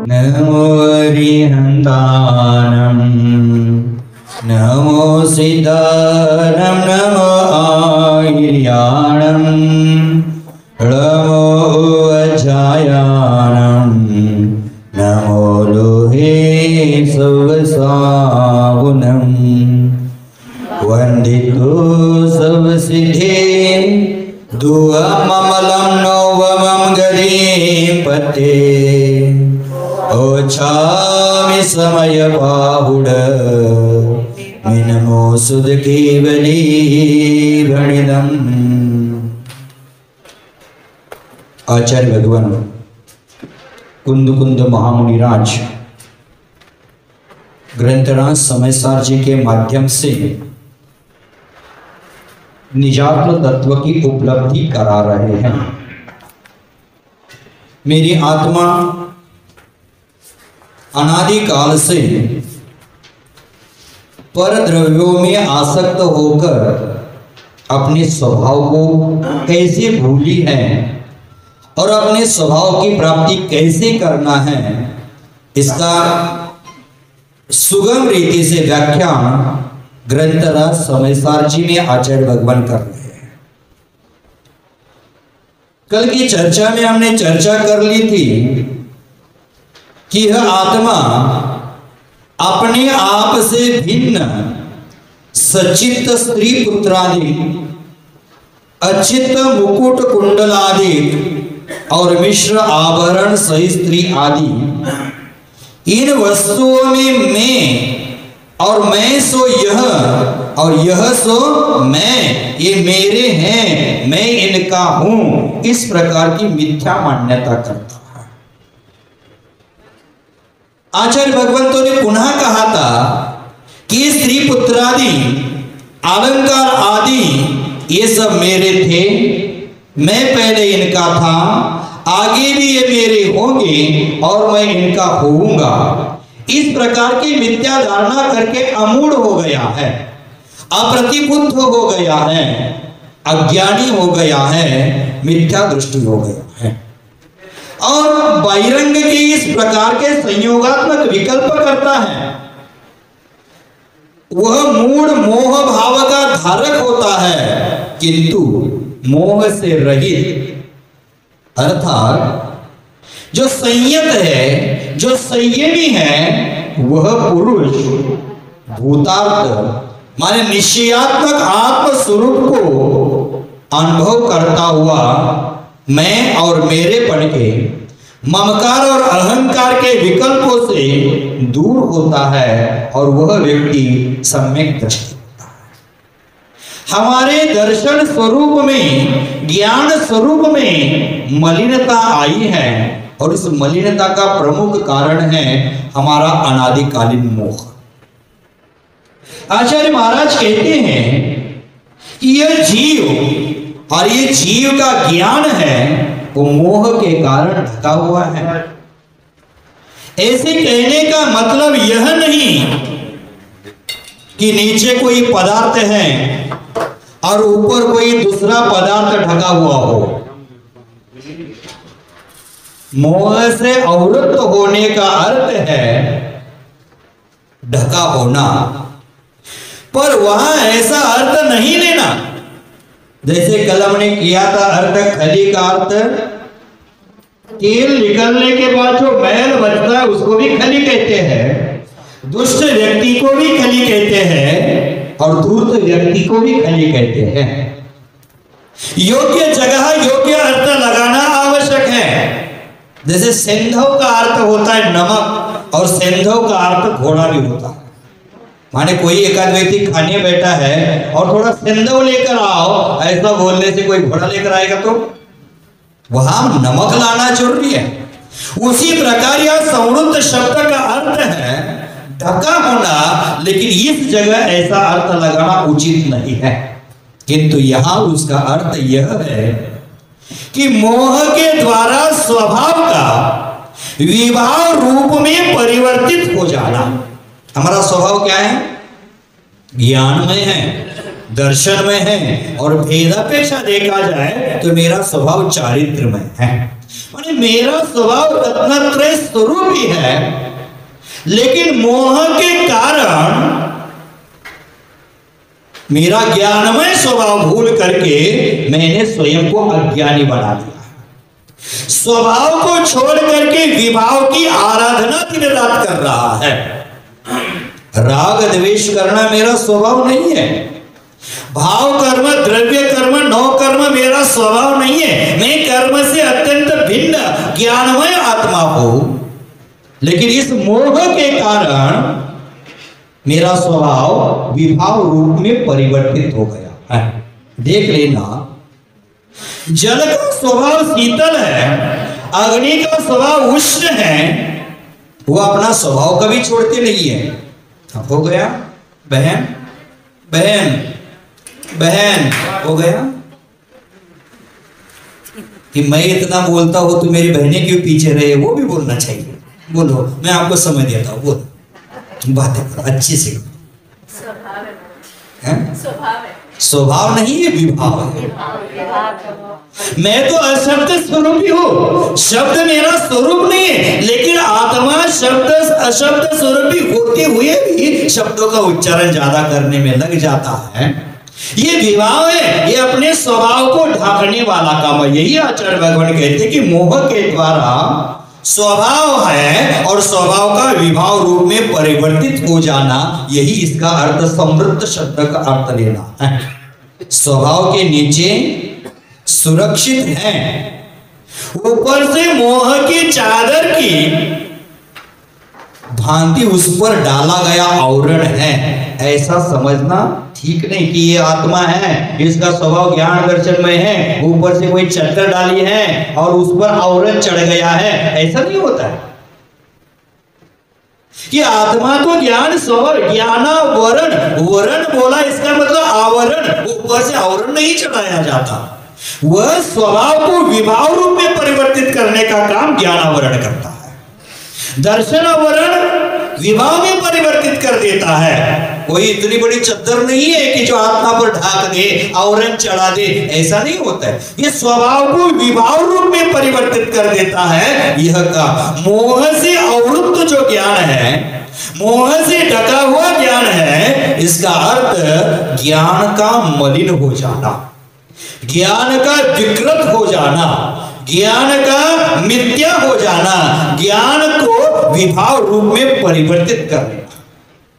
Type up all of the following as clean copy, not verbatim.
नमो अरिहन्तानं नमो सिद्धानं नमो आयर्याणं नमो अजायानं नमो लोहे सवसावनं वन्दितो सर्वसिद्धे दुःममलं नोवमं गरीपते ओछामि समय बाहुड मिनमो सुध केवली भणिदम। आचार्य भगवान कुंद कुंद महामुनिराज ग्रंथराज समयसार जी के माध्यम से निजात्म तत्व की उपलब्धि करा रहे हैं। मेरी आत्मा अनादिकाल से पर द्रव्यों में आसक्त होकर अपने स्वभाव को कैसे भूली है और अपने स्वभाव की प्राप्ति कैसे करना है, इसका सुगम रीति से व्याख्यान ग्रंथराज समयसार जी में आचार्य भगवान कर रहे हैं। कल की चर्चा में हमने चर्चा कर ली थी कि यह आत्मा अपने आप से भिन्न सचित्त स्त्री पुत्रादि, अचित्त मुकुट कुंडलादि और मिश्र आभरण सहित स्त्री आदि इन वस्तुओं में मैं और मैं सो यह और यह सो मैं, ये मेरे हैं, मैं इनका हूं, इस प्रकार की मिथ्या मान्यता करता है। आचार्य भगवंतों ने पुनः कहा था कि स्त्री पुत्रादि अलंकार आदि ये सब मेरे थे, मैं पहले इनका था, आगे भी ये मेरे होंगे और मैं इनका होऊंगा। इस प्रकार की मिथ्या धारणा करके अमूढ़ हो गया है, अप्रतिबुद्ध हो गया है, अज्ञानी हो गया है, मिथ्या दृष्टि हो गया है और बहिरंग के इस प्रकार के संयोगात्मक विकल्प करता है। वह मूढ़ मोह भाव का धारक होता है, किंतु मोह से रहित अर्थात जो संयत है, जो संयमी है, वह पुरुष भूतार्थ माने निश्चयात्मक आत्म स्वरूप को अनुभव करता हुआ मैं और मेरेपन के ममकार और अहंकार के विकल्पों से दूर होता है और वह व्यक्ति सम्यक दृष्टि होता है। हमारे दर्शन स्वरूप में, ज्ञान स्वरूप में मलिनता आई है और इस मलिनता का प्रमुख कारण है हमारा अनादिकालीन मोह। आचार्य महाराज कहते हैं कि यह जीव और ये जीव का ज्ञान है वो मोह के कारण ढका हुआ है। ऐसे कहने का मतलब यह नहीं कि नीचे कोई पदार्थ है और ऊपर कोई दूसरा पदार्थ ढका हुआ हो। मोह से आवृत्त होने का अर्थ है ढका होना, पर वहां ऐसा अर्थ नहीं लेना जैसे कलम ने किया था अर्थ खली का अर्थ तेल निकलने के बाद जो मैल बचता है उसको भी खली कहते हैं, दुष्ट व्यक्ति को भी खली कहते हैं और धूर्त व्यक्ति को भी खली कहते हैं। योग्य जगह योग्य अर्थ लगाना आवश्यक है। जैसे सेंधव का अर्थ होता है नमक और सेंधव का अर्थ घोड़ा भी होता है। माने कोई एकाध व्यक्ति खाने बैठा है और थोड़ा सेंधव लेकर आओ, ऐसा बोलने से कोई घोड़ा लेकर आएगा तो वहां नमक लाना जरूरी है। उसी प्रकार यह संवृत्त शब्द का अर्थ है ढका होना, लेकिन इस जगह ऐसा अर्थ लगाना उचित नहीं है। किंतु यहां उसका अर्थ यह है कि मोह के द्वारा स्वभाव का विभाव रूप में परिवर्तित हो जाना। हमारा स्वभाव क्या है? ज्ञानमय है, दर्शन में है और भेदापेक्षा देखा जाए तो मेरा स्वभाव चारित्रमय है। माने मेरा स्वभाव रत्नत्रय स्वरूप ही है, लेकिन मोह के कारण मेरा ज्ञानमय स्वभाव भूल करके मैंने स्वयं को अज्ञानी बना दिया। स्वभाव को छोड़ करके विभाव की आराधना दिन रात कर रहा है। राग द्वेष करना मेरा स्वभाव नहीं है। भाव कर्म, द्रव्य कर्म, नौ कर्म मेरा स्वभाव नहीं है। मैं कर्म से अत्यंत भिन्न ज्ञानमय आत्मा हूं, लेकिन इस मोह के कारण मेरा स्वभाव विभाव रूप में परिवर्तित हो गया है। देख लेना, जल का स्वभाव शीतल है, अग्नि का स्वभाव उष्ण है, वो अपना स्वभाव कभी छोड़ते नहीं है। हो गया बहन, बहन, बहन, हो गया कि मैं इतना बोलता हूं तो मेरी बहनें क्यों पीछे रहे, वो भी बोलना चाहिए। बोलो, मैं आपको समय देता हूं, बोलो, बातें करो अच्छी से। स्वभाव नहीं है, विभाव है। मैं तो अशब्द स्वरूप ही हूं, शब्द मेरा स्वरूप नहीं है, लेकिन आत्मा शब्द अशब्द स्वरूप ही होते हुए भी शब्दों का उच्चारण ज्यादा करने में लग जाता है। ये विभाव है, ये अपने स्वभाव को ढांकने वाला काम है। यही आचार्य भगवान कहते हैं कि मोह के द्वारा स्वभाव है और स्वभाव का विभाव रूप में परिवर्तित हो जाना, यही इसका अर्थ, समृद्ध शब्द का अर्थ लेना है। स्वभाव के नीचे सुरक्षित है, ऊपर से मोह की चादर की भांति उस पर डाला गया आवरण है। ऐसा समझना ठीक नहीं कि ये आत्मा है, इसका स्वभाव ज्ञान दर्शन में है, ऊपर से कोई चादर डाली है और उस पर आवरण चढ़ गया है, ऐसा नहीं होता है। कि आत्मा तो ज्ञान स्वभाव, ज्ञानावरण, वरण बोला इसका मतलब आवरण, ऊपर से आवरण नहीं चढ़ाया जाता। वह स्वभाव को विभाव रूप में परिवर्तित करने का काम ज्ञानावरण करता है। दर्शनावरण विभाव में परिवर्तित कर देता है। कोई इतनी बड़ी चद्दर नहीं है कि जो आत्मा पर ढाक दे, आवरण चढ़ा दे, ऐसा नहीं होता है। ये स्वभाव को विभाव रूप में परिवर्तित कर देता है। यह का मोह से अवरुद्ध जो ज्ञान है, मोह से ढका हुआ ज्ञान है, इसका अर्थ ज्ञान का मलिन हो जाना, ज्ञान का विकृत हो जाना, ज्ञान का मिथ्या हो जाना, ज्ञान को विभाव रूप में परिवर्तित कर देना।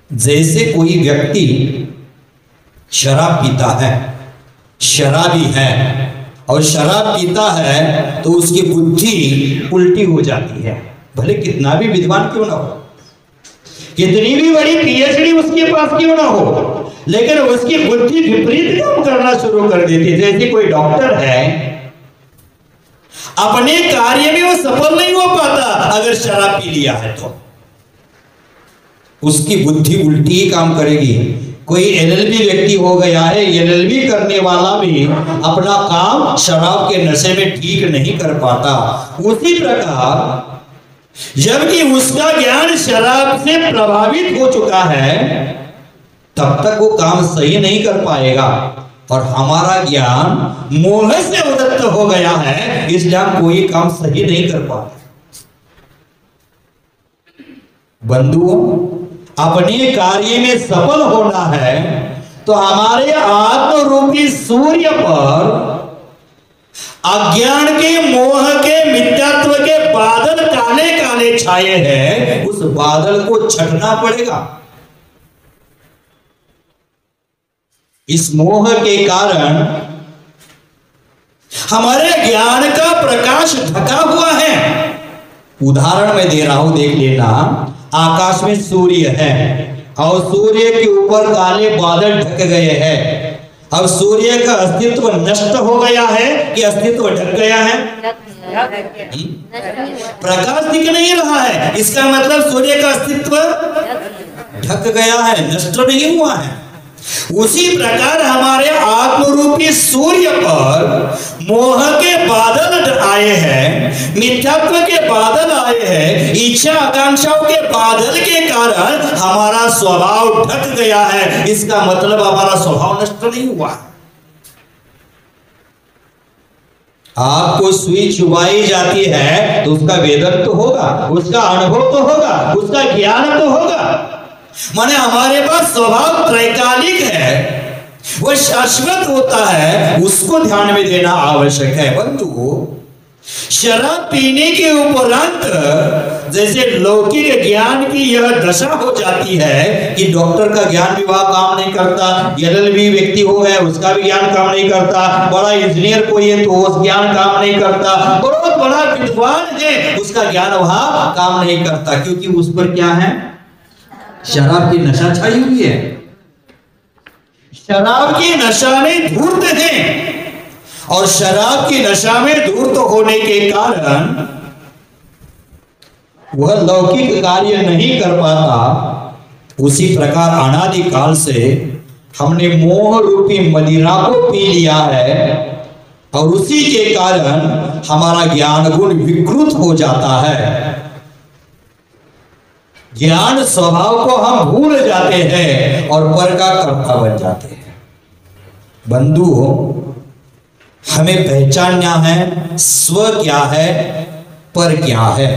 जैसे कोई व्यक्ति शराब पीता है, शराबी है और शराब पीता है तो उसकी बुद्धि उल्टी हो जाती है, भले कितना भी विद्वान क्यों ना हो, कितनी भी बड़ी पीएचडी उसके पास क्यों ना हो, लेकिन उसकी बुद्धि विपरीत काम करना शुरू कर देती है। जैसे कोई डॉक्टर है, अपने कार्य में वो सफल नहीं हो पाता अगर शराब पी लिया है तो उसकी बुद्धि उल्टी ही काम करेगी। कोई एलएलबी व्यक्ति हो गया है, एलएलबी करने वाला भी अपना काम शराब के नशे में ठीक नहीं कर पाता। उसी प्रकार जबकि उसका ज्ञान शराब से प्रभावित हो चुका है, तब तक वो काम सही नहीं कर पाएगा। और हमारा ज्ञान मोह से उदत्त हो गया है, इसलिए हम कोई काम सही नहीं कर पाते। बंधुओं, अपने कार्य में सफल होना है तो हमारे आत्म रूपी सूर्य पर अज्ञान के, मोह के, मिथ्यात्व के बादल काले काले छाए हैं, उस बादल को छटना पड़ेगा। इस मोह के कारण हमारे ज्ञान का प्रकाश ढका हुआ है। उदाहरण मैं दे रहा हूं, देख लेना। आकाश में सूर्य है और सूर्य के ऊपर काले बादल ढक गए हैं। अब सूर्य का अस्तित्व नष्ट हो गया है कि अस्तित्व ढक गया है? प्रकाश दिख नहीं रहा है, इसका मतलब सूर्य का अस्तित्व ढक गया है, नष्ट नहीं हुआ है। उसी प्रकार हमारे आत्मरूपी सूर्य पर मोह के बादल आए हैं, मिथ्यात्व के बादल आए हैं, इच्छा आकांक्षाओं के बादल के कारण हमारा स्वभाव ढक गया है। इसका मतलब हमारा स्वभाव नष्ट नहीं हुआ। आपको सुई चुभाई जाती है तो उसका वेदन तो होगा, उसका अनुभव तो होगा, उसका ज्ञान तो होगा। माने हमारे पास स्वभाव त्रैकालिक है, वह शाश्वत होता है, उसको ध्यान में देना आवश्यक है। बंधु, शराब पीने के उपरांत जैसे लौकिक ज्ञान की यह दशा हो जाती है कि डॉक्टर का ज्ञान भी वहां काम नहीं करता, LLB व्यक्ति हो है उसका भी ज्ञान काम नहीं करता, बड़ा इंजीनियर कोई है तो उस ज्ञान काम नहीं करता, बहुत बड़ा विद्वान है उसका ज्ञान वहां काम नहीं करता, क्योंकि उस पर क्या है? शराब की नशा छाई हुई है। शराब की नशा में धूर्त है, और शराब की नशा में धूर्त होने के कारण वह लौकिक कार्य नहीं कर पाता। उसी प्रकार अनादि काल से हमने मोह रूपी मदिरा को पी लिया है, और उसी के कारण हमारा ज्ञान गुण विकृत हो जाता है। ज्ञान स्वभाव को हम भूल जाते हैं और पर का कर्ता बन जाते हैं। बंधु, हमें पहचानना है स्व क्या है, पर क्या है।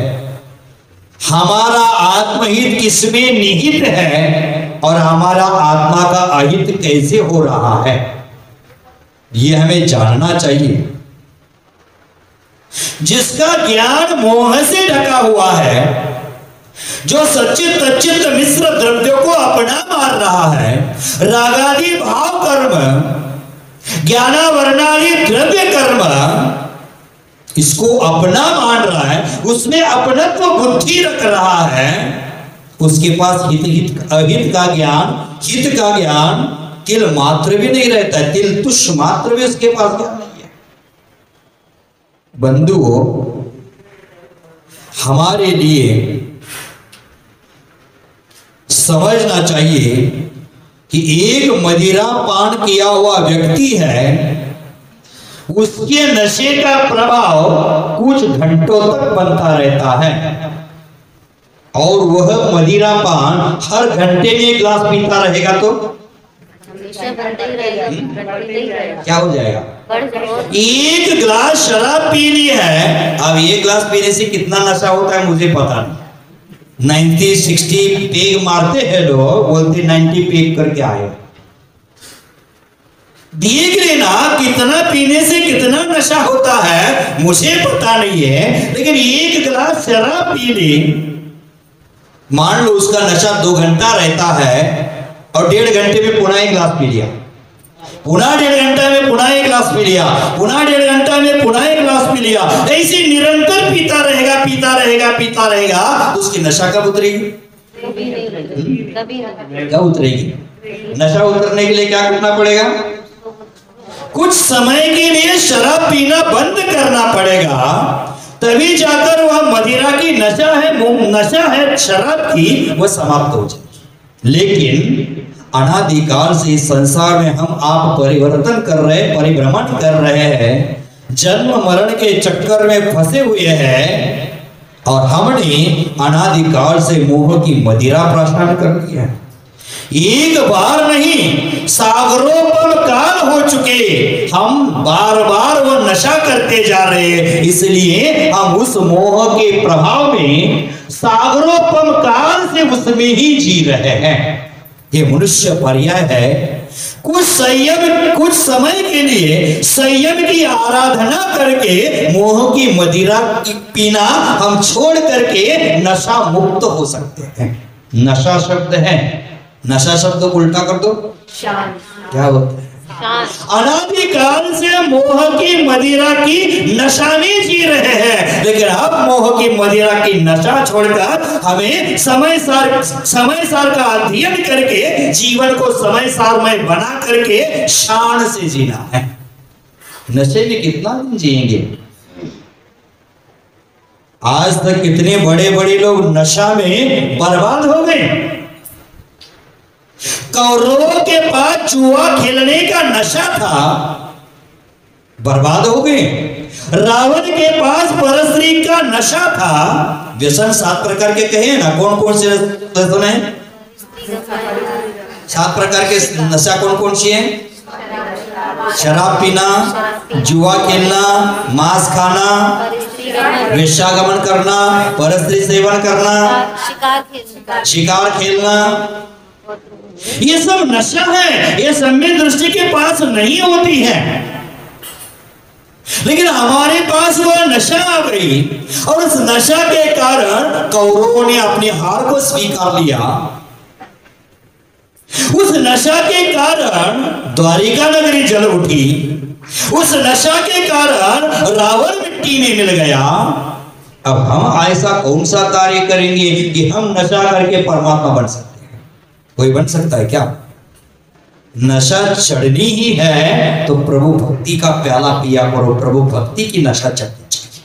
हमारा आत्महित किसमें निहित है और हमारा आत्मा का अहित कैसे हो रहा है, यह हमें जानना चाहिए। जिसका ज्ञान मोह से ढका हुआ है, जो सच्चित तच्चित मिश्र द्रव्यों को अपना मान रहा है, रागादि भाव कर्म ज्ञानावरणादि द्रव्य कर्म इसको अपना मान रहा है, उसमें अपनत्व बुद्धि रख रहा है, उसके पास हित अहित का ज्ञान, हित का ज्ञान तिल मात्र भी नहीं रहता है, तिल तुष मात्र भी उसके पास ज्ञान नहीं है। बंधुओं, हमारे लिए समझना चाहिए कि एक मदिरा पान किया हुआ व्यक्ति है, उसके नशे का प्रभाव कुछ घंटों तक बनता रहता है, और वह मदिरा पान हर घंटे में एक गिलास पीता रहेगा तो क्या हो जाएगा? एक गिलास शराब पी ली है, अब एक गिलास पीने से कितना नशा होता है मुझे पता नहीं। 90-60 पेग मारते हैं लोग, बोलते 90 पेग करके आए। देख लेना कितना पीने से कितना नशा होता है मुझे पता नहीं है, लेकिन एक गिलास शराब पी ली, मान लो उसका नशा 2 घंटा रहता है, और 1.5 घंटे में पुनः एक गिलास पी लिया, पुनः 1.5 घंटा में पुनः एक गिलास पी लिया, पुनः 1.5 घंटा में पुनः एक गिलास पी लिया, ऐसे निरंतर पीता रहेगा पीता रहेगा पीता रहेगा, तो उसकी नशा कब उतरेगी? कब उतरेगी? नशा उतरने के लिए क्या करना पड़ेगा? कुछ समय के लिए शराब पीना बंद करना पड़ेगा, तभी जाकर वह मदिरा की नशा है शराब की, वह समाप्त हो जाए। लेकिन अनादिकाल से इस संसार में हम आप परिवर्तन कर रहे, परिभ्रमण कर रहे हैं, जन्म मरण के चक्कर में फंसे हुए हैं, और हमने अनादिकाल से मोह की मदिरा प्राशन कर दी है। एक बार नहीं, सागरोपम काल हो चुके, हम बार बार वो नशा करते जा रहे हैं, इसलिए हम उस मोह के प्रभाव में सागरोपम काल से उसमें ही जी रहे हैं। ये मनुष्य पर्याय है। कुछ समय के लिए संयम की आराधना करके मोह की मदिरा पीना हम छोड़ करके नशा मुक्त हो सकते हैं। नशा शब्द है, नशा शब्द को उल्टा कर दो, क्या होता है? अनादिकाल से मोह की मदिरा की नशा में जी रहे हैं, लेकिन अब मोह की मदिरा की नशा छोड़कर हमें समय सार का अध्ययन करके जीवन को समय सार में बना करके शान से जीना है। नशे में कितना दिन जिएंगे? आज तक कितने बड़े बड़े लोग नशा में बर्बाद हो गए। कौरवों के पास जुआ खेलने का नशा था, बर्बाद हो गए। रावण के पास परस्त्री का नशा था। व्यसन 7 प्रकार के कहे ना, कौन कौन से व्यसन है? 7 प्रकार के नशा कौन कौन सी है? शराब पीना, जुआ खेलना, मांस खाना, वेश्यागमन करना, परस्त्री सेवन करना, शिकार खेलना, ये सब नशा है। ये सम्यक दृष्टि के पास नहीं होती है, लेकिन हमारे पास वह नशा आ गई और उस नशा के कारण कौरवों ने अपनी हार को स्वीकार लिया। उस नशा के कारण द्वारिका नगरी जल उठी। उस नशा के कारण रावण मिट्टी में मिल गया। अब हम ऐसा कौन सा कार्य करेंगे कि हम नशा करके परमात्मा बन सकते हैं? कोई बन सकता है क्या? नशा चढ़नी ही है तो प्रभु भक्ति का प्याला पिया करो। प्रभु भक्ति की नशा चढ़नी चाहिए,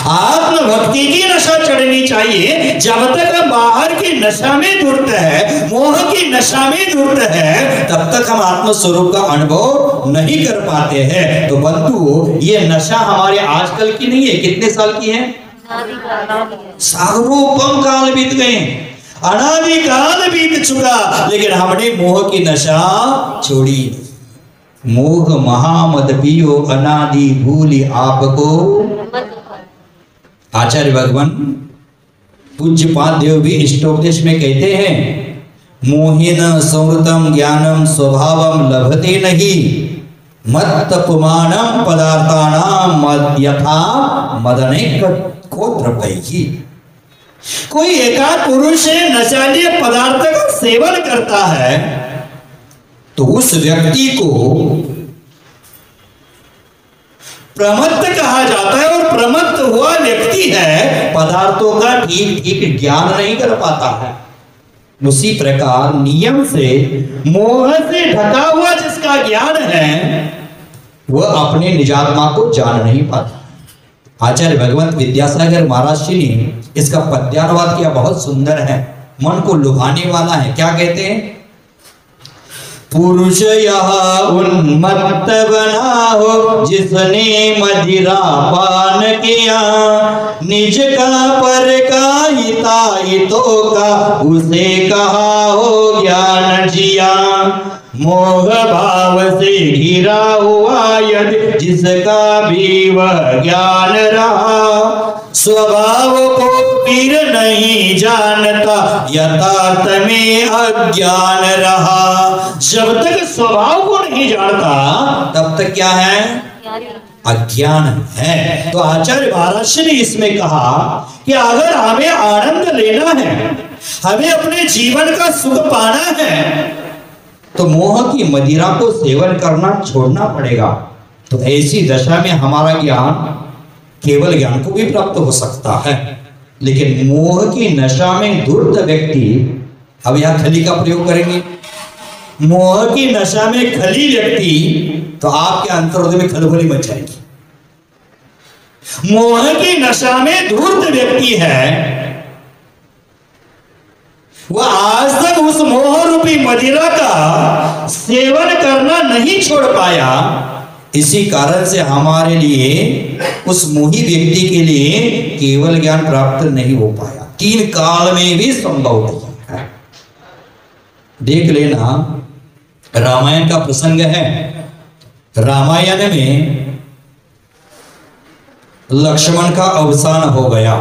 आत्म भक्ति की नशा चढ़नी चाहिए। जब तक हम बाहर की नशा में धुत है, मोह की नशा में धुत है, तब तक हम आत्म स्वरूप का अनुभव नहीं कर पाते हैं। तो बंधु, ये नशा हमारे आजकल की नहीं है। कितने साल की है? सागरोपम काल बीत गए, अनादि काल बीत चुका, लेकिन हमने मोह की नशा छोड़ी। मोह महामद पियो अनादि भूली आपको। आचार्य भगवान पूज्य पाद देव भी इष्टोपदेश में कहते हैं, मोहिन संवृतम ज्ञानम स्वभावम लभते नहीं, मत्त पुमानम पदार्थानाम यथा मदने कोत्रपैहि। कोई एकाध पुरुष नशालीय पदार्थ का सेवन करता है तो उस व्यक्ति को प्रमत्त कहा जाता है, और प्रमत्त हुआ व्यक्ति है पदार्थों का ठीक ठीक ज्ञान नहीं कर पाता है। उसी प्रकार नियम से मोह से ढका हुआ जिसका ज्ञान है वह अपने निजात्मा को जान नहीं पाता। आचार्य भगवंत विद्यासागर महाराज जी ने इसका पद्यानुवाद किया, बहुत सुंदर है, मन को लुभाने वाला है। क्या कहते हैं? पुरुष यह उन्मत्त बना हो जिसने मदिरा पान किया, निज का पर का हिताहितों का उसे कहा हो ज्ञान जिया। मोह भाव से घिरा हुआ यदि जिसका भी वह ज्ञान रहा, स्वभाव को फिर नहीं जानता यथार्थ में अज्ञान रहा। जब तक स्वभाव को नहीं जानता तब तक क्या है? अज्ञान है। तो आचार्य महाराज ने इसमें कहा कि अगर हमें आनंद लेना है, हमें अपने जीवन का सुख पाना है, तो मोह की मदिरा को सेवन करना छोड़ना पड़ेगा। तो ऐसी दशा में हमारा ज्ञान केवल ज्ञान को भी प्राप्त हो सकता है, लेकिन मोह की नशा में धूर्त व्यक्ति, अब यहां खली का प्रयोग करेंगे, मोह की नशा में खली व्यक्ति, तो आपके अंतर्हृदय में खलबली मच जाएगी। मोह की नशा में धूर्त व्यक्ति है, वह आज तक उस मोह रूपी मदिरा का सेवन करना नहीं छोड़ पाया। इसी कारण से हमारे लिए, उस मोही व्यक्ति के लिए केवल ज्ञान प्राप्त नहीं हो पाया, 3 काल में भी संभव नहीं है। देख लेना, रामायण का प्रसंग है। रामायण में लक्ष्मण का अवसान हो गया,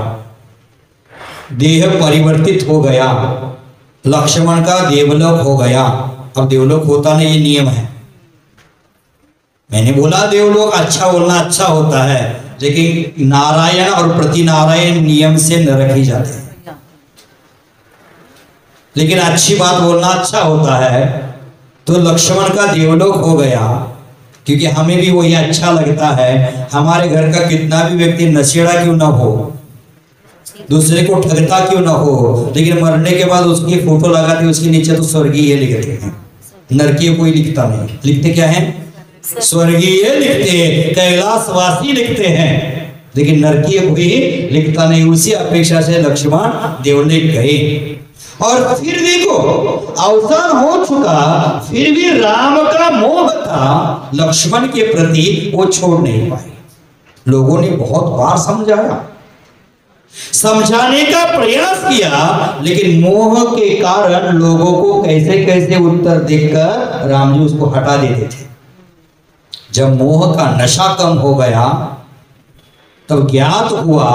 देह परिवर्तित हो गया, लक्ष्मण का देवलोक हो गया। अब देवलोक होता नहीं, ये नियम है। मैंने बोला देवलोक अच्छा बोलना अच्छा होता है, लेकिन नारायण और प्रति नारायण नियम से नरक ही जाते हैं। लेकिन अच्छी बात बोलना अच्छा होता है। तो लक्ष्मण का देवलोक हो गया, क्योंकि हमें भी वही अच्छा लगता है। हमारे घर का कितना भी व्यक्ति नशेड़ा क्यों ना हो, दूसरे को ठगता क्यों ना हो, लेकिन मरने के बाद उसकी फोटो लगाते, उसके नीचे तो स्वर्गीय लिखते हैं, नरकीय कोई लिखता नहीं। लिखते क्या है? स्वर्गीय लिखते हैं, कैलाशवासी लिखते हैं, लेकिन नरकीय कोई लिखता नहीं। उसी अपेक्षा से लक्ष्मण देवलोक गए। और फिर देखो, अवसान हो चुका, फिर भी राम का मोह था लक्ष्मण के प्रति, वो छोड़ नहीं पाए। लोगों ने बहुत बार समझाया, समझाने का प्रयास किया, लेकिन मोह के कारण लोगों को कैसे कैसे उत्तर देकर राम जी उसको हटा देते थे। जब मोह का नशा कम हो गया तब ज्ञात हुआ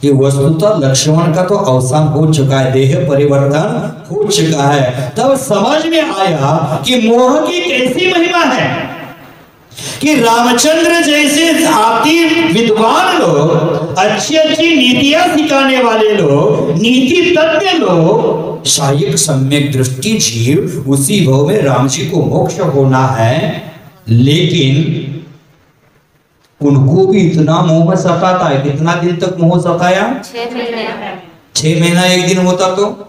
कि वस्तुतः लक्ष्मण का तो अवसान हो चुका है, देह परिवर्तन हो चुका है। तब समझ में आया कि मोह की कैसी महिमा है कि रामचंद्र जैसे अति विद्वान लोग, अच्छी अच्छी नीतियां सिखाने वाले लोग, नीति तत्व लोग, शायक सम्यक दृष्टि जीव उसी भाव में राम जी को मोक्ष होना है, लेकिन उनको भी इतना मोह सताता है। कितना दिन तक मोह सताया? 6 महीने। 6 महीना एक दिन होता तो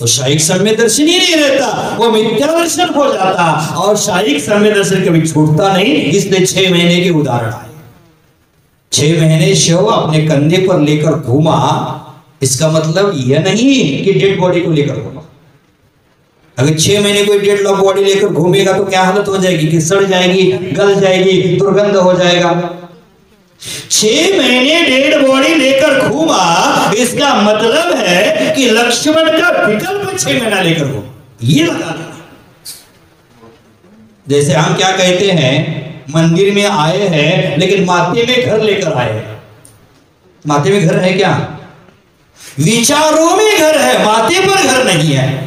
शायिक सम्य दर्शन ही नहीं रहता, वो मिथ्या दर्शन हो जाता, और शायिक सम्य दर्शन कभी छूटता नहीं। इसलिए 6 महीने के उदाहरण आए। 6 महीने शव अपने कंधे पर लेकर घूमा, इसका मतलब यह नहीं कि डेड बॉडी को लेकर घूमा। अगर 6 महीने कोई डेड बॉडी लेकर घूमेगा तो क्या हालत हो जाएगी कि सड़ जाएगी, गल जाएगी, दुर्गंध हो जाएगा। 6 महीने डेड बॉडी लेकर घूमा, इसका मतलब है कि लक्ष्मण का विकल्प 6 महीना लेकर घूमा, ये लगा देना। जैसे हम क्या कहते हैं, मंदिर में आए हैं लेकिन माथे में घर लेकर आए हैं। माथे में घर है क्या? विचारों में घर है, माथे पर घर नहीं है।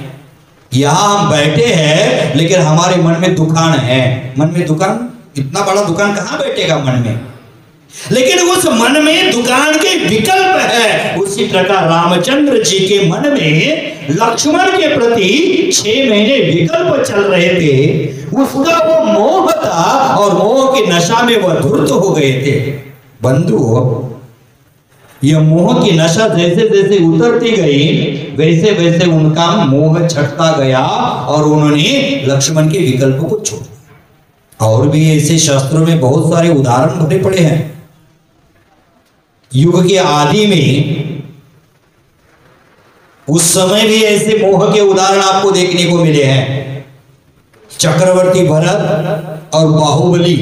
यहां हम बैठे हैं लेकिन हमारे मन में दुकान है। मन में दुकान, इतना बड़ा दुकान कहां बैठेगा मन में, लेकिन उस मन में दुकान के विकल्प है। उसी प्रकार रामचंद्र जी के मन में लक्ष्मण के प्रति 6 महीने विकल्प चल रहे थे। उसका वो मोह था और मोह की नशा में वह धूर्त हो गए थे। बंधु, यह मोह की नशा जैसे जैसे उतरती गई वैसे वैसे उनका मोह छटता गया और उन्होंने लक्ष्मण के विकल्प को छोड़ा। और भी ऐसे शास्त्रों में बहुत सारे उदाहरण भरे पड़े हैं। युग के आदि में उस समय भी ऐसे मोह के उदाहरण आपको देखने को मिले हैं। चक्रवर्ती भरत और बाहुबली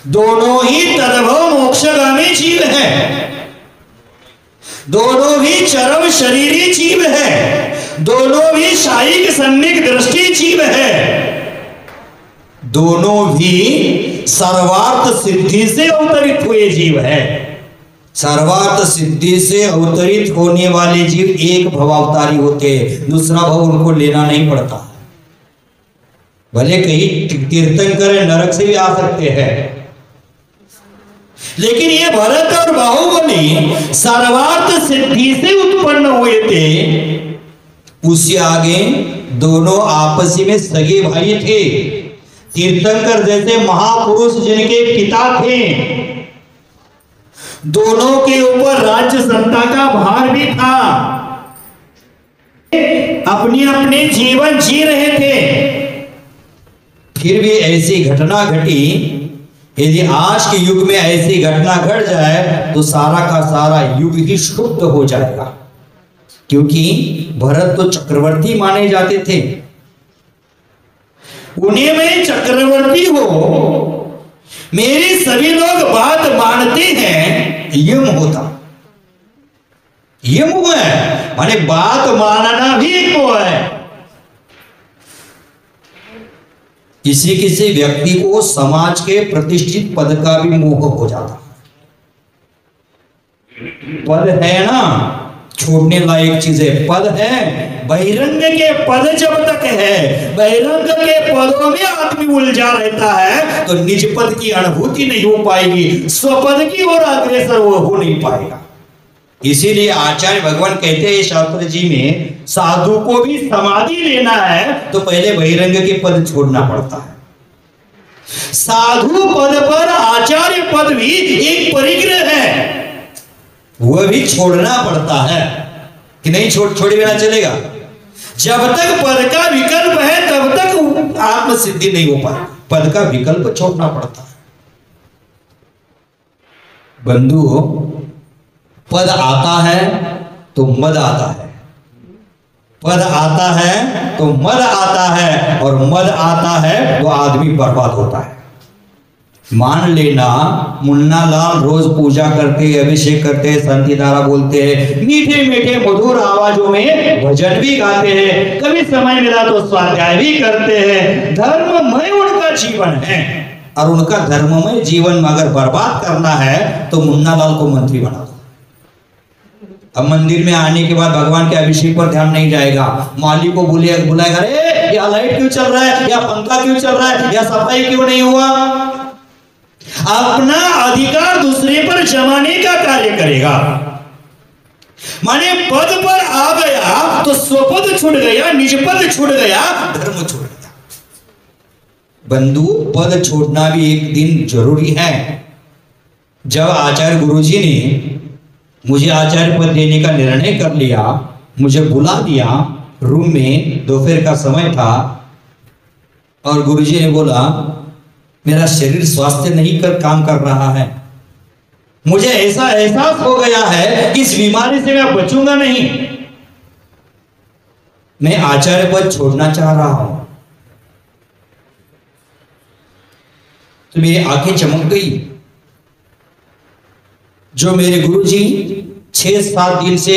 दोनों ही तदभव मोक्षगामी जीव हैं, दोनों भी चरम शरीरी जीव है, दोनों भी शायिक सम्यक दृष्टि जीव है, दोनों भी सर्वार्थ सिद्धि से अवतरित हुए जीव है। सर्वार्थ सिद्धि से अवतरित होने वाले जीव एक भवावतारी होते, दूसरा भव उनको लेना नहीं पड़ता। भले कहीं कीर्तन करें, नरक से भी आ सकते हैं, लेकिन ये भरत और बाहुबली सर्वार्थ सिद्धि से उत्पन्न हुए थे। उससे आगे दोनों आपसी में सगे भाई थे। तीर्थंकर जैसे महापुरुष जिनके पिता थे, दोनों के ऊपर राज्य सत्ता का भार भी था, अपने अपने जीवन जी रहे थे। फिर भी ऐसी घटना घटी। यदि आज के युग में ऐसी घटना घट जाए तो सारा का सारा युग ही शुद्ध हो जाएगा, क्योंकि भरत तो चक्रवर्ती माने जाते थे। उन्हें मैं चक्रवर्ती हो, मेरे सभी लोग बात मानते हैं, ये मोह होता, ये मोह है। माने बात मानना भी एक मोह है। किसी किसी व्यक्ति को समाज के प्रतिष्ठित पद का भी मोह हो जाता। पद है ना, छोड़ने लायक चीज है, पद है। बहिरंग के पद जब तक है, बहिरंग के पदों में आदमी उलझा रहता है तो निज पद की अनुभूति नहीं हो पाएगी, स्वपद की ओर अग्रसर वो हो नहीं पाएगा। इसीलिए आचार्य भगवान कहते हैं शास्त्र जी में, साधु को भी समाधि लेना है तो पहले बहिरंग के पद छोड़ना पड़ता है। साधु पद पर आचार्य पद भी एक परिग्रह है, वह भी छोड़ना पड़ता है कि नहीं। छोड़े बिना चलेगा। जब तक पद का विकल्प है तब तक आत्म सिद्धि नहीं हो पाए, पद का विकल्प छोड़ना पड़ता है। बंधु, पद आता है तो मद आता है, पद आता है तो मद आता है, और मद आता है वो आदमी बर्बाद होता है। मान लेना मुन्ना लाल रोज पूजा करते, अभिषेक करते, शांति धारा बोलते हैं, मीठे मीठे मधुर आवाजों में भजन भी गाते हैं, कभी समय मिला तो स्वाध्याय भी करते हैं, धर्ममय उनका जीवन है। और उनका धर्ममय जीवन अगर बर्बाद करना है तो मुन्ना लाल को मंत्री बना दो। अब मंदिर में आने के बाद भगवान के अभिषेक पर ध्यान नहीं जाएगा, माली को बुलाएगा, अरे या लाइट क्यों चल रहा है, या पंखा क्यों चल रहा है, या सफाई क्यों नहीं हुआ। अपना अधिकार दूसरे पर जमाने का कार्य करेगा। माने पद पर आ गया तो स्वपद छूट गया, निज पद छूट गया, धर्म छूट गया। बंधु, पद छोड़ना भी एक दिन जरूरी है। जब आचार्य गुरुजी ने मुझे आचार्य पद देने का निर्णय कर लिया, मुझे बुला दिया रूम में, दोपहर का समय था, और गुरुजी ने बोला मेरा शरीर स्वास्थ्य नहीं काम कर रहा है, मुझे ऐसा एहसास हो गया है कि इस बीमारी से मैं बचूंगा नहीं, मैं आचार्य पद छोड़ना चाह रहा हूं। तो मेरी आंखें चमक गई। जो मेरे गुरुजी 6-7 दिन से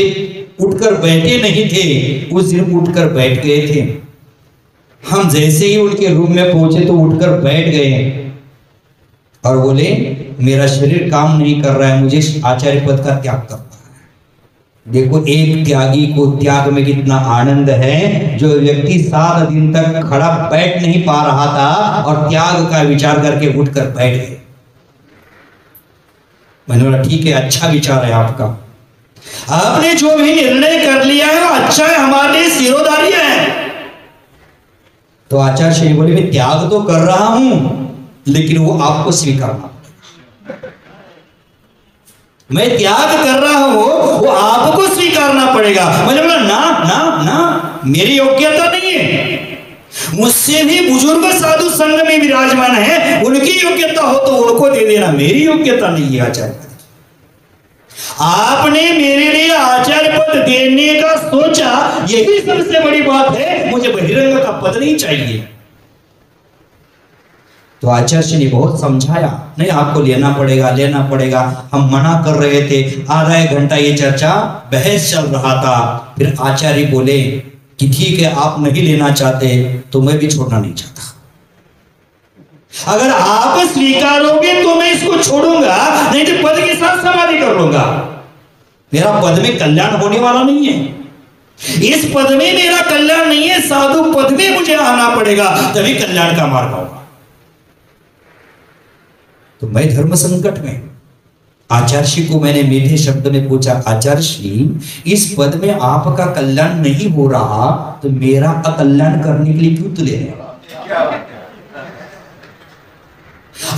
उठकर बैठे नहीं थे, उस दिन उठकर बैठ गए थे। हम जैसे ही उनके रूम में पहुंचे तो उठकर बैठ गए और बोले मेरा शरीर काम नहीं कर रहा है, मुझे आचार्य पद का त्याग करना है। देखो, एक त्यागी को त्याग में कितना आनंद है। जो व्यक्ति 7 दिन तक खड़ा बैठ नहीं पा रहा था और त्याग का विचार करके उठकर बैठ गए। मैंने बोला ठीक है, अच्छा विचार है आपका, आपने जो भी निर्णय कर लिया है वो अच्छा है, हमारे सिरोधारी है। तो आचार्य श्री बोले मैं त्याग तो कर रहा हूं, लेकिन वो आपको स्वीकारना पड़ेगा। मैं त्याग कर रहा हूं, वो आपको स्वीकारना पड़ेगा। मैंने बोला ना ना ना, मेरी योग्यता नहीं है। मुझसे भी बुजुर्ग साधु संघ में विराजमान है, उनकी योग्यता हो तो उनको दे देना, मेरी योग्यता नहीं है आचार्य पद। आपने मेरे लिए आचार्य पद देने का सोचा, यही सबसे बड़ी बात है। मुझे बहिरंग का पद नहीं चाहिए। तो आचार्य ने बहुत समझाया, नहीं आपको लेना पड़ेगा, लेना पड़ेगा। हम मना कर रहे थे, आधा एक घंटा ये चर्चा बहस चल रहा था। फिर आचार्य बोले कि ठीक है, आप नहीं लेना चाहते तो मैं भी छोड़ना नहीं चाहता। अगर आप स्वीकारोगे तो मैं इसको छोड़ूंगा, नहीं तो पद के साथ समाधि कर लूंगा। मेरा पद में कल्याण होने वाला नहीं है, इस पद में मेरा कल्याण नहीं है, साधु पद में मुझे आना पड़ेगा, तभी कल्याण का मार्ग होगा। तो मैं धर्म संकट में आचार्य श्री को मैंने मीठे शब्द में पूछा, आचार्य श्री इस पद में आपका कल्याण नहीं हो रहा तो मेरा अकल्याण करने के लिए क्यों तुले हैं?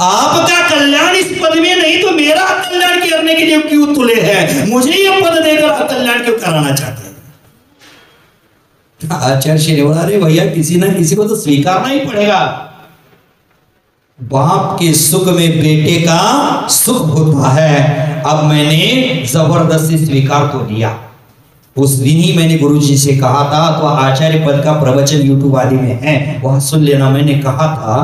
आपका कल्याण इस पद में नहीं तो मेरा अकल्याण करने के लिए क्यों तुले हैं? मुझे यह पद देकर अकल्याण क्यों कराना चाहते हैं? आचार्य श्री ने बोला, अरे भैया किसी ना किसी को तो स्वीकारना ही पड़ेगा। बाप के सुख में बेटे का सुख होता है। अब मैंने जबरदस्ती स्वीकार तो लिया। उस दिन ही मैंने गुरुजी से कहा था, तो आचार्य पद का प्रवचन यूट्यूब आदि में है, वहां सुन लेना। मैंने कहा था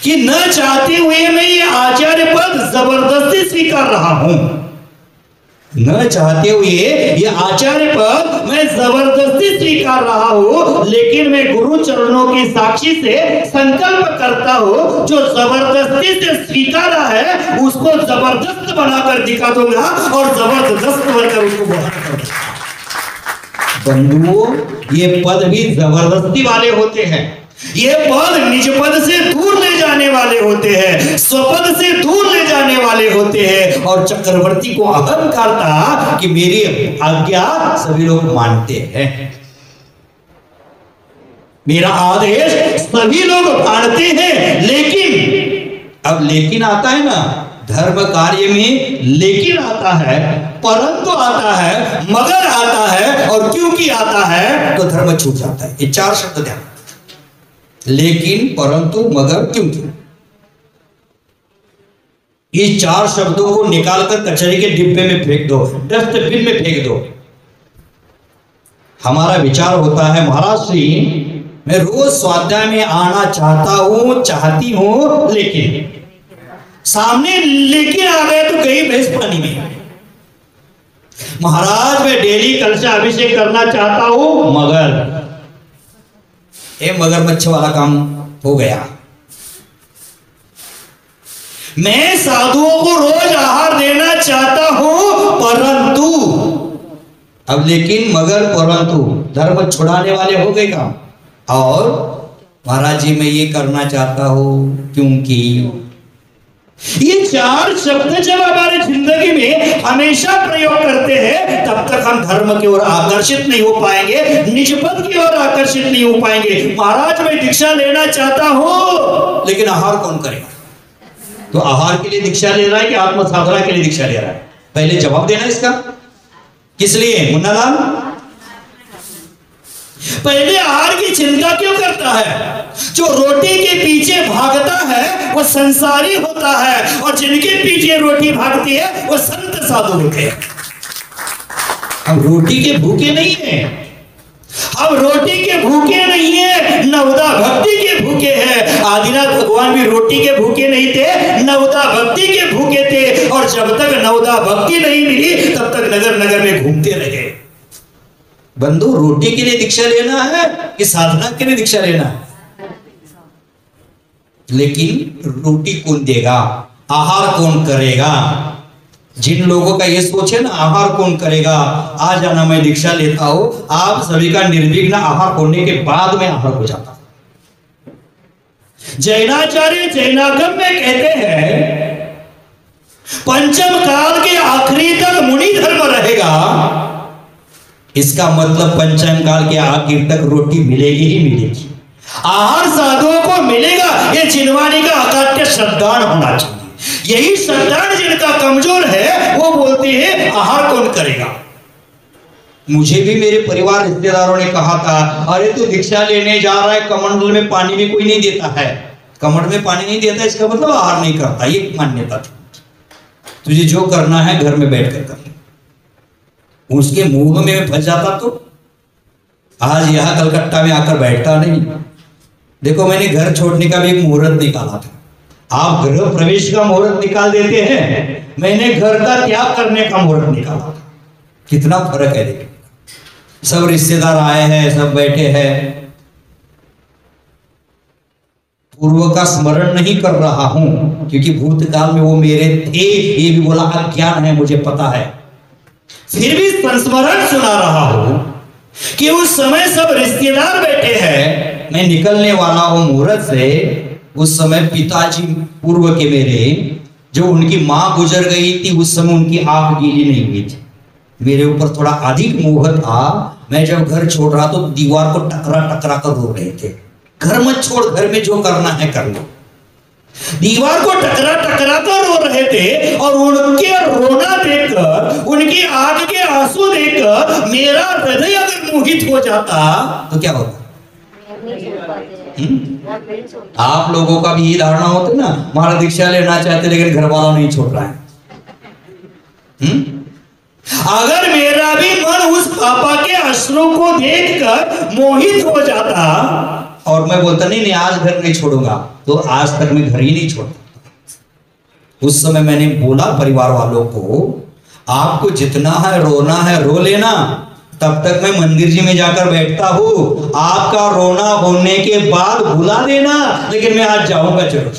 कि न चाहते हुए मैं ये आचार्य पद जबरदस्ती स्वीकार रहा हूं, न चाहते हुए ये आचार्य पद मैं जबरदस्ती स्वीकार रहा हूं, लेकिन मैं गुरु चरणों की साक्षी से संकल्प करता हूं, जो जबरदस्ती से स्वीकारा है उसको जबरदस्त बनाकर दिखा दूंगा और जबरदस्त बनकर उसको बाहर कर दूंगा। बंधुओं, ये पद भी जबरदस्ती वाले होते हैं। ये पद निज पद से दूर ले जाने वाले होते हैं, स्वपद से दूर ले जाने वाले होते हैं। और चक्रवर्ती को अहंकार था कि मेरी आज्ञा सभी लोग मानते हैं, मेरा आदेश सभी लोग मानते हैं। लेकिन अब लेकिन आता है ना, धर्म कार्य में लेकिन आता है, परंतु आता है, मगर आता है और क्योंकि आता है तो धर्म छूट जाता है। ये 4 शब्द ध्यान, लेकिन, परंतु, मगर, क्योंकि। ये 4 शब्दों को निकालकर कचरे के डिब्बे में फेंक दो, डस्टबिन में फेंक दो। हमारा विचार होता है, महाराज श्री मैं रोज स्वाध्याय में आना चाहता हूं, चाहती हूं, लेकिन सामने लेके आ गए तो गई भैंस पानी में। महाराज मैं डेली कलशा अभिषेक करना चाहता हूं, मगर ये मगरमच्छ वाला काम हो गया। मैं साधुओं को रोज आहार देना चाहता हूं, परंतु अब लेकिन मगर परंतु धर्म छुड़ाने वाले हो गए काम। और महाराज जी मैं ये करना चाहता हूं क्योंकि ये चार शब्द जब हमारे जिंदगी में हमेशा प्रयोग करते हैं तब तक हम धर्म की ओर आकर्षित नहीं हो पाएंगे, निज पद की ओर आकर्षित नहीं हो पाएंगे। महाराज मैं दीक्षा लेना चाहता हूं, लेकिन आहार कौन करेगा? तो आहार के लिए दीक्षा ले रहा है कि आत्म साधना के लिए दीक्षा ले रहा है? पहले जवाब देना इसका। किस लिए मुन्ना लाल? पहले आहार की चिंता क्यों करता है? जो रोटी के पीछे भागता है वो संसारी होता है, और जिनके पीछे रोटी भागती है वो संत साधु होते हैं। हम रोटी के भूखे नहीं है, हम रोटी के भूखे नहीं है, नवदा भक्ति के भूखे हैं। आदिनाथ भगवान भी रोटी के भूखे नहीं थे, नवदा भक्ति के भूखे थे। और जब तक नवदा भक्ति नहीं मिली तब तक नगर नगर में घूमते रहे। बंधु रोटी के लिए दीक्षा लेना है कि साधना के लिए दीक्षा लेना है? लेकिन रोटी कौन देगा, आहार कौन करेगा? जिन लोगों का ये सोच है ना आहार कौन करेगा, आ जाना मैं दीक्षा लेता हूं, आप सभी का निर्विघ्न आहार होने के बाद में आहार हो जाता। जैनाचार्य जैनागम में कहते हैं पंचम काल के आखिरी तक मुनि धर्म रहेगा। इसका मतलब पंचम काल के आखिर तक रोटी मिलेगी ही मिलेगी, आहार साधुओं को मिलेगा। ये जिनवानी का अकाट्य श्रद्धान होना चाहिए। यही श्रद्धान जिनका कमजोर है वो बोलते हैं आहार कौन करेगा। मुझे भी मेरे परिवार रिश्तेदारों ने कहा था अरे तू दीक्षा लेने जा रहा है, कमंडल में पानी भी कोई नहीं देता है। कमंडल में पानी नहीं देता इसका मतलब आहार नहीं करता, ये मान्यता थी। तुझे जो करना है घर में बैठ कर कर। उसके मुंह में फंस जाता तो आज यहां कलकत्ता में आकर बैठता नहीं। देखो मैंने घर छोड़ने का भी एक मुहूर्त निकाला था। आप गृह प्रवेश का मुहूर्त निकाल देते हैं, मैंने घर का त्याग करने का मुहूर्त निकाला था। कितना फर्क है देखिए। सब रिश्तेदार आए हैं, सब बैठे हैं, पूर्व का स्मरण नहीं कर रहा हूं क्योंकि भूतकाल में वो मेरे थे, ये भी बोला अज्ञान है मुझे पता है। फिर भी संस्मरण सुना रहा हूं कि उस समय सब रिश्तेदार बैठे हैं, मैं निकलने वाला हूं मुहूर्त से। उस समय पिताजी पूर्व के मेरे, जो उनकी मां गुजर गई थी उस समय उनकी आंख गीली नहीं हुई थी। मेरे ऊपर थोड़ा अधिक मोह था। मैं जब घर छोड़ रहा तो दीवार को टकरा टकरा कर रो रहे थे। घर मत छोड़, घर में जो करना है कर लो। दीवार को टकरा टकरा कर रो रहे थे और उनके रोना देखकर, उनकी आंख के आंसू देखकर मेरा हृदय अगर मोहित हो जाता तो क्या होता? आप लोगों का भी ये धारणा होता ना, हमारा दीक्षा लेना चाहते लेकिन घर वाला नहीं छोड़ रहा है। अगर मेरा भी मन उस पापा के अश्रु को देखकर मोहित हो जाता और मैं बोलता नहीं आज घर नहीं छोड़ूंगा, तो आज तक मैं घर ही नहीं छोड़ता। उस समय मैंने बोला परिवार वालों को आपको जितना है रोना है रो लेना, तब तक मैं मंदिर जी में जाकर बैठता हूं। आपका रोना होने के बाद बुला देना, लेकिन मैं आज जाऊंगा जरूर।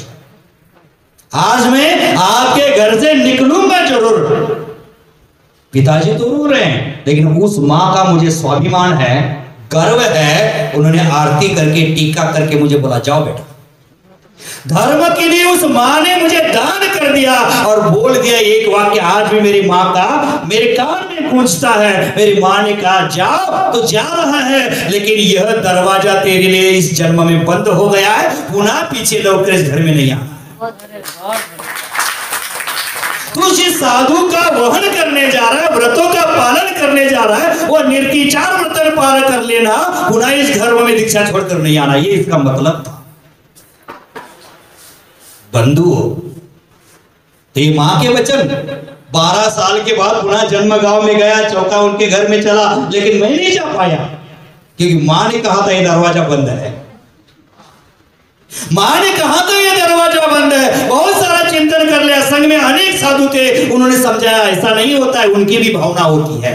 आज मैं आपके घर से निकलूंगा जरूर। पिताजी तो रो रहे हैं, लेकिन उस मां का मुझे स्वाभिमान है, गर्व है। उन्होंने आरती करके टीका करके मुझे बोला जाओ बेटा। धर्म के लिए उस मां ने मुझे दान कर दिया और बोल दिया एक वाक्य आज भी मेरी मां का मेरे कान में गूंजता है। मेरी मां ने कहा जाओ तो जा रहा है, लेकिन यह दरवाजा तेरे लिए इस जन्म में बंद हो गया है, पुनः पीछे लौटकर इस घर में नहीं आना। तू जिस साधु का वहन करने जा रहा है, व्रतों का पालन करने जा रहा है, वो निर्विचार व्रत पालन कर लेना, पुनः इस धर्म में दीक्षा छोड़कर नहीं आना। ये इसका मतलब था। बंधु तो ये मां के वचन 12 साल के बाद पुनः जन्म गांव में गया, चौका उनके घर में चला, लेकिन मैं नहीं जा पाया क्योंकि मां ने कहा था ये दरवाजा बंद है। मां ने कहा था ये दरवाजा बंद है, बहुत सारा चिंतन कर लिया, संग में अनेक साधु थे, उन्होंने समझाया ऐसा नहीं होता है, उनकी भी भावना होती है।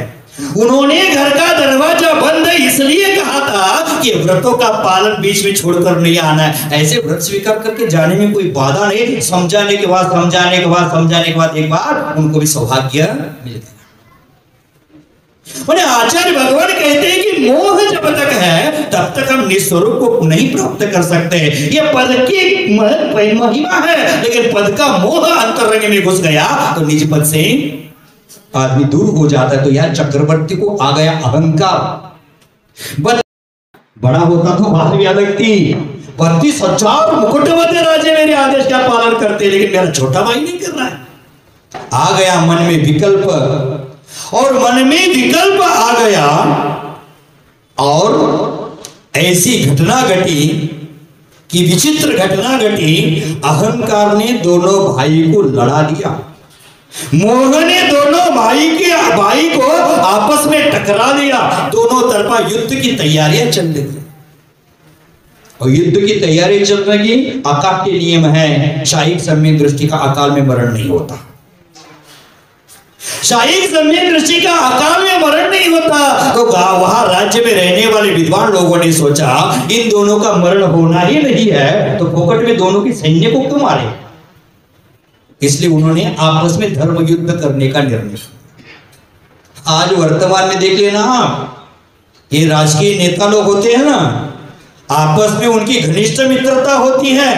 उन्होंने घर का दरवाजा बंद है इसलिए कहा था कि व्रतों का पालन बीच में छोड़कर नहीं आना है। ऐसे व्रत स्वीकार करके जाने में कोई बाधा नहीं, समझाने के बाद एक बार उनको भी सौभाग्य मिल गया। आचार्य भगवान कहते हैं कि मोह जब तक है तब तक हम निस्वरूप को नहीं प्राप्त कर सकते। ये पद की महिमा है, लेकिन पद का मोह अंतरंग में घुस गया तो निज पद से आदमी दूर हो जाता है। तो यार चक्रवर्ती को आ गया अहंकार। बड़ा होता तो बात भी अलग थी, 32,000 मुकुटमते राजे मेरे आदेश का पालन करते, लेकिन मेरा छोटा भाई नहीं कर रहा है। आ गया मन में विकल्प, और मन में विकल्प आ गया और ऐसी घटना घटी कि विचित्र घटना घटी। अहंकार ने दोनों भाई को लड़ा दिया, मोह ने दोनों भाई को आपस में टकरा दिया। दोनों तरफा युद्ध की तैयारियां चल रही थी, और युद्ध की तैयारी चल रही। अकाल के नियम है, शाही सम्यक दृष्टि का अकाल में मरण नहीं होता। शाही सम्यक दृष्टि का अकाल में मरण नहीं होता। तो वहां राज्य में रहने वाले विद्वान लोगों ने सोचा इन दोनों का मरण होना ही नहीं है, तो फोकट में दोनों की सैन्य को क्यों मारे। इसलिए उन्होंने आपस में धर्म युद्ध करने का निर्णय किया। आज वर्तमान में देख लेना आप, ये राजकीय नेता लोग होते हैं ना, आपस में उनकी घनिष्ठ मित्रता होती है,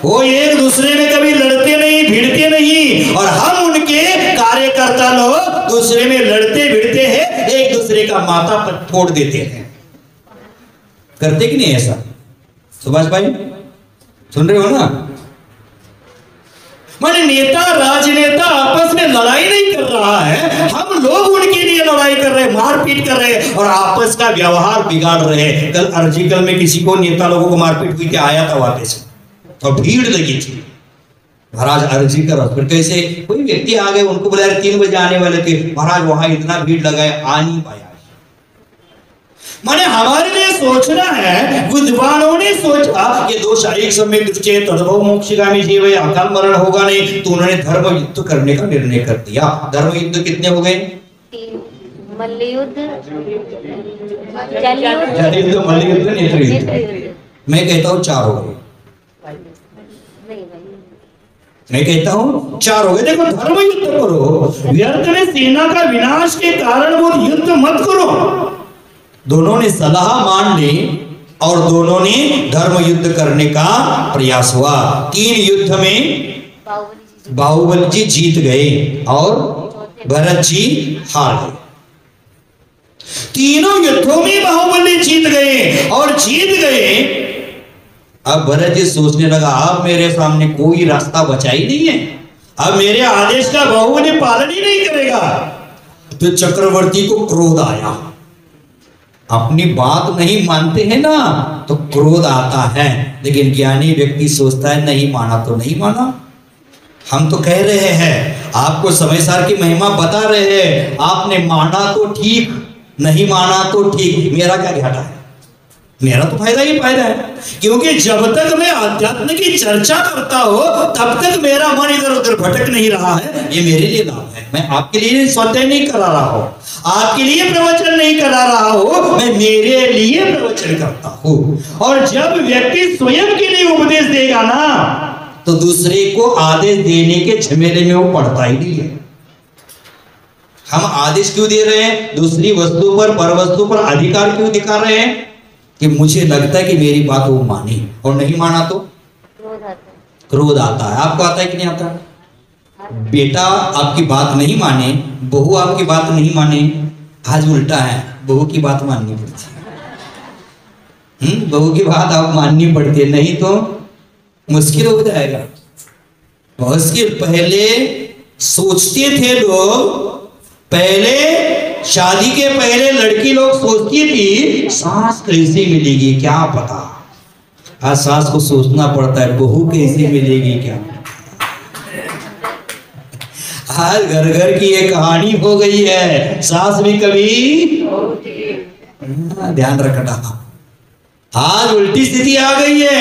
वो एक दूसरे में कभी लड़ते नहीं भिड़ते नहीं, और हम उनके कार्यकर्ता लोग दूसरे में लड़ते भिड़ते हैं, एक दूसरे का माथा पर फोड़ देते हैं। करते कि नहीं ऐसा? सुभाष भाई सुन रहे हो ना? माने नेता राजनेता आपस में लड़ाई नहीं कर रहा है, हम लोग उनके लिए लड़ाई कर रहे हैं, मारपीट कर रहे हैं और आपस का व्यवहार बिगाड़ रहे हैं। कल अर्जिकल में किसी को नेता लोगों को मारपीट हुई थी, आया था वापस से, तो भीड़ लगी थी महाराज अर्जिकल। फिर कैसे कोई व्यक्ति आ गए, उनको बोला 3 बजे आने वाले थे, महाराज वहां इतना भीड़ लगाए, आ नहीं पाया। माने हमारे लिए सोचना है, विद्वानों ने सोचा कि दो शारीरिक सम्यक दृष्टि तद्भव मोक्षगामी जीव है, अकाल मरण होगा नहीं, तो उन्होंने धर्म युद्ध करने का निर्णय कर दिया। धर्म युद्ध कितने हो गए? मल्लयुद्ध, जलयुद्ध, मल्लयुद्ध, नेत्र युद्ध। मैं कहता हूँ 4 हो गए। मैं कहता हूँ 4 हो गए। देखो, धर्म युद्ध करो, व्यर्थ में सेना का विनाश के कारण वो युद्ध मत करो। दोनों ने सलाह मान ली और दोनों ने धर्म युद्ध करने का प्रयास हुआ। 3 युद्ध में बाहुबली जी जीत गए और भरत जी हार गए। तीनों युद्धों में बाहुबली जीत गए और जीत गए। अब भरत जी सोचने लगा, अब मेरे सामने कोई रास्ता बचा ही नहीं है, अब मेरे आदेश का बाहुबली पालन ही नहीं करेगा। तो चक्रवर्ती को क्रोध आया। अपनी बात नहीं मानते हैं ना तो क्रोध आता है, लेकिन ज्ञानी व्यक्ति सोचता है नहीं माना तो नहीं माना। हम तो कह रहे हैं, आपको समय सार की महिमा बता रहे हैं, आपने माना तो ठीक, नहीं माना तो ठीक, मेरा क्या घाटा है? मेरा तो फायदा ही फायदा है, क्योंकि जब तक मैं अध्यात्म की चर्चा करता हो तब तक मेरा मन इधर उधर भटक नहीं रहा है। ये मेरे लिए लाभ है। मैं आपके लिए स्वतः नहीं करा रहा हूं, आपके लिए प्रवचन नहीं करा रहा हूं, मैं मेरे लिए प्रवचन करता हूं। और जब व्यक्ति स्वयं के लिए उपदेश देगा ना तो दूसरे को आदेश देने के झमेले में वो पड़ता ही नहीं है। हम आदेश क्यों दे रहे हैं? दूसरी वस्तु पर, पर वस्तु पर अधिकार क्यों दिखा रहे हैं? कि मुझे लगता है कि मेरी बात वो माने, और नहीं माना तो क्रोध आता है। आपको आता है कि नहीं आता? बेटा आपकी बात नहीं माने, बहू आपकी बात नहीं माने, आज उल्टा है, बहू की बात माननी पड़ती है। बहू की बात आप माननी पड़ती है, नहीं तो मुश्किल हो जाएगा। मुश्किल पहले सोचते थे लोग, पहले शादी के पहले लड़की लोग सोचती थी सास कैसे मिलेगी क्या पता। आज सास को सोचना पड़ता है बहू कैसे मिलेगी क्या। आज घर घर की एक कहानी हो गई है, सास भी कभी ध्यान रखना। आज उल्टी स्थिति आ गई है।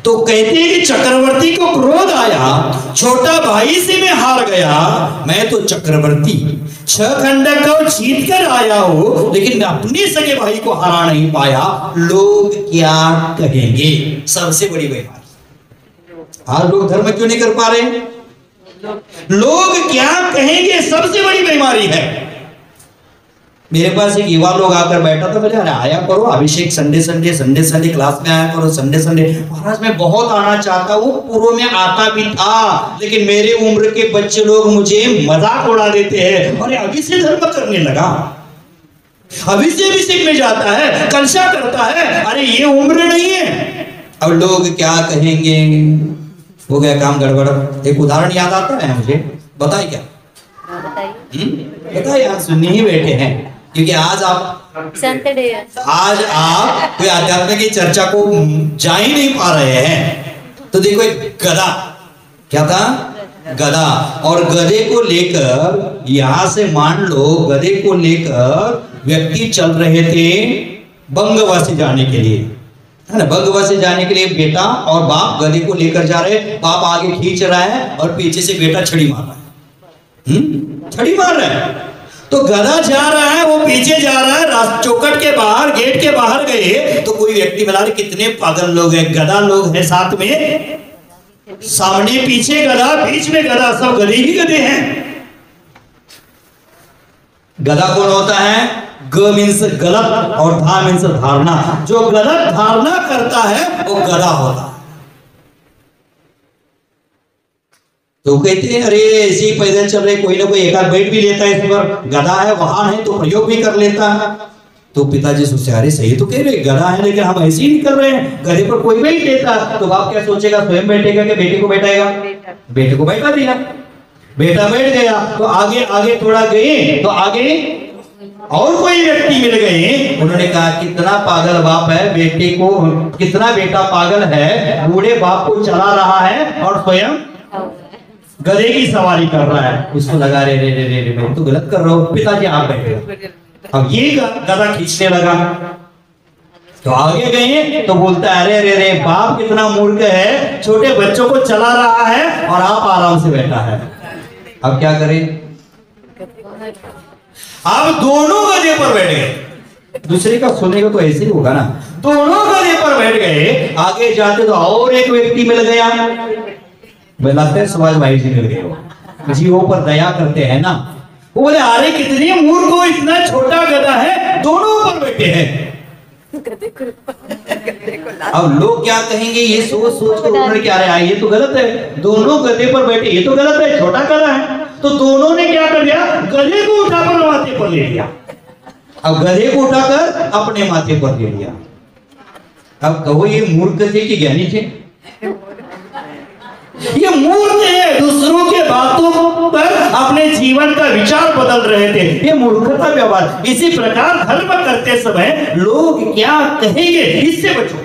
तो कहते हैं कि चक्रवर्ती को क्रोध आया, छोटा भाई से मैं हार गया, मैं तो चक्रवर्ती 6 खंडक को जीत कर आया हूं, लेकिन मैं अपने सगे भाई को हरा नहीं पाया, लोग क्या कहेंगे। सबसे बड़ी बीमारी आज लोग धर्म क्यों नहीं कर पा रहे? लोग क्या कहेंगे सबसे बड़ी बीमारी है। मेरे पास एक युवा लोग आकर बैठा था, बोले अरे आया करो अभिषेक, संडे संडे क्लास में आया करो, संडे महाराज मैं बहुत आना चाहता हूँ, पूर्व में आता भी था, लेकिन मेरे उम्र के बच्चे लोग मुझे मजाक उड़ा देते हैं, अरे अभी से धर्म करने लगा, अभी से अभिषेक में जाता है, कलशा करता है, अरे ये उम्र नहीं है। अब लोग क्या कहेंगे, हो गया काम गड़बड़। एक उदाहरण याद आता है मुझे, बताइए क्या? बताइए, आप सुनने ही बैठे हैं, क्योंकि आज आप कोई आध्यात्म की चर्चा को जा ही नहीं पा रहे हैं। तो देखो एक गधा, क्या था? गधा। और गधे को लेकर, यहां से मान लो गधे को लेकर व्यक्ति चल रहे थे बंगवासी जाने के लिए, है ना? बंगवासी जाने के लिए बेटा और बाप गधे को लेकर जा रहे, बाप आगे खींच रहा है और पीछे से बेटा छड़ी मार रहा है, छड़ी मार रहा है। तो गधा जा रहा है, वो पीछे जा रहा है, चौखट के बाहर, गेट के बाहर गए तो कोई व्यक्ति बोला रहे कितने पागल लोग हैं, गधा लोग हैं साथ में, सामने पीछे गधा, बीच में गधा, सब गधे ही गधे हैं। गधा कौन होता है? ग मीन्स गलत और धा मीन्स धारणा। जो गलत धारणा करता है वो गधा होता है। तो कहते हैं अरे ऐसे ही पैदल चल रहे, कोई ना कोई एक आध बैठ भी लेता है, इस पर गधा है, वाहन है, तो प्रयोग भी कर लेता है। तो पिताजी सोचे अरे सही तो कह रहे, गधा है लेकिन हम ऐसे ही निकल रहे हैं, गधे पर कोई बैठ लेता। तो बाप क्या सोचेगा, स्वयं बैठेगा कि बेटे को बैठाएगा? बेटे को बैठा दिया, बेटा बैठ गया। तो आगे आगे थोड़ा गए तो आगे और कोई व्यक्ति मिल गए, उन्होंने कहा कितना पागल बाप है, बेटे को, कितना बेटा पागल है, बूढ़े बाप को चला रहा है और स्वयं गधे की सवारी कर रहा है। उसको लगा रे रे रे रे रे मैं तो गलत कर रहा हूँ, पिताजी आप बैठे। अब ये गधा खींचने लगा तो आगे गए तो बोलता है अरे रे रे बाप कितना मूर्ख है, छोटे बच्चों को चला रहा है और आप आराम से बैठा है। अब क्या करें? अब दोनों गधे पर बैठ गए, दूसरे का सुनेगा तो ऐसे ही होगा ना, दोनों गधे पर बैठ गए। आगे जाते तो और एक व्यक्ति मिल गया, लगता है सुभाष भाई जी मिल गए, जीवों पर दया करते हैं ना। वो बोले अरे कितनी मूर्ख हो, इतना छोटा गधा है, दोनों ऊपर बैठे हैं। अब लोग क्या कहेंगे, ये सोच सोच कर उन्होंने क्या रहा है, ये तो गलत है, दोनों गधे पर बैठे, ये तो गलत है, छोटा गधा है। तो दोनों ने क्या कर दिया, गधे को उठाकर माथे पर ले लिया। अब गधे को उठाकर अपने माथे पर ले लिया। अब कहो ये मूर्ख थे कि ज्ञानी थे? ये मूर्ख है, दूसरों के बातों पर अपने जीवन का विचार बदल रहे थे, ये मूर्खता व्यवहार। इसी प्रकार धर्म करते समय लोग क्या कहेंगे, इससे बचो,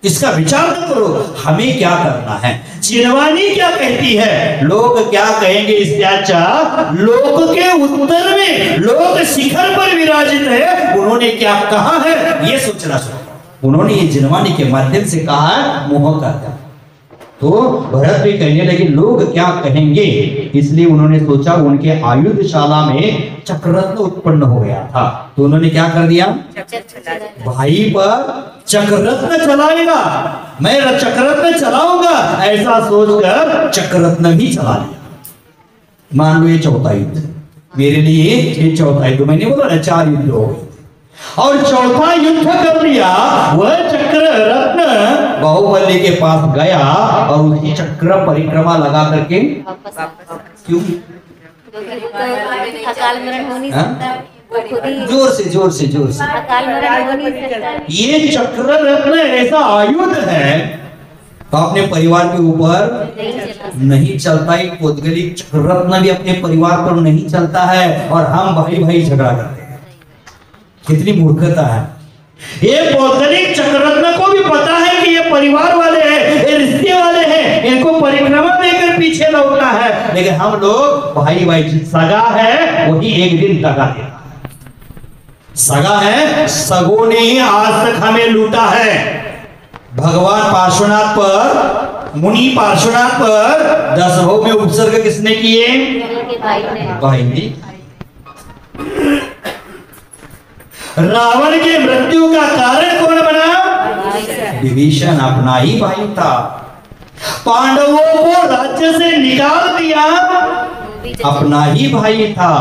इसका विचार न करो, हमें क्या करना है। चिरवानी क्या कहती है, लोग क्या कहेंगे इससे अच्छा लोक के उत्तर में लोग शिखर पर विराजित है, उन्होंने क्या कहा है ये सोचना चाहिए। उन्होंने ये जिनवानी के माध्यम से कहा है मोह का त्याग। तो भरत भी कहने लगे लोग क्या कहेंगे, इसलिए उन्होंने सोचा, उनके आयुधशाला में चक्ररत्न उत्पन्न हो गया था, तो उन्होंने क्या कर दिया, भाई पर चक्ररत्न चलाएगा, मैं चक्ररत्न चलाऊंगा, ऐसा सोचकर चक्ररत्न भी चला लिया। मान लो ये चौथा युद्ध मेरे लिए, ये चौथा युद्ध, मैंने बोला 4 युद्ध हो गए और चौथा युद्ध कर लिया। वह चक्र रत्न बाहुबली के पास गया और उसकी चक्र परिक्रमा लगा करके, क्यों अकाल मरण हो नहीं सकता, जोर से अकाल मरण हो नहीं सकता। ये चक्र रत्न ऐसा आयुध है तो अपने परिवार के ऊपर नहीं चलता। एक पौद्गलिक चक्र रत्न भी अपने परिवार पर नहीं चलता है और हम भाई भाई झगड़ा करते हैं। कितनी मूर्खता है। ये पौद्गलिक चक्ररत्न को भी पता है कि ये परिवार वाले हैं, ये रिश्ते वाले हैं, इनको परिक्रमा देकर पीछे लौटना है, लेकिन हम लोग भाई भाई सगा है वही एक दिन दगा देता है। सगा है, सगों ने ही आज तक हमें लूटा है। भगवान पार्श्वनाथ पर, मुनि पार्श्वनाथ पर 10 भोग में उपसर्ग किसने किए? भाई ने। रावण के मृत्यु का कारण कौन बना? विभीषण, अपना ही भाई था। पांडवों को राज्य से निकाल दिया, अपना ही भाई था।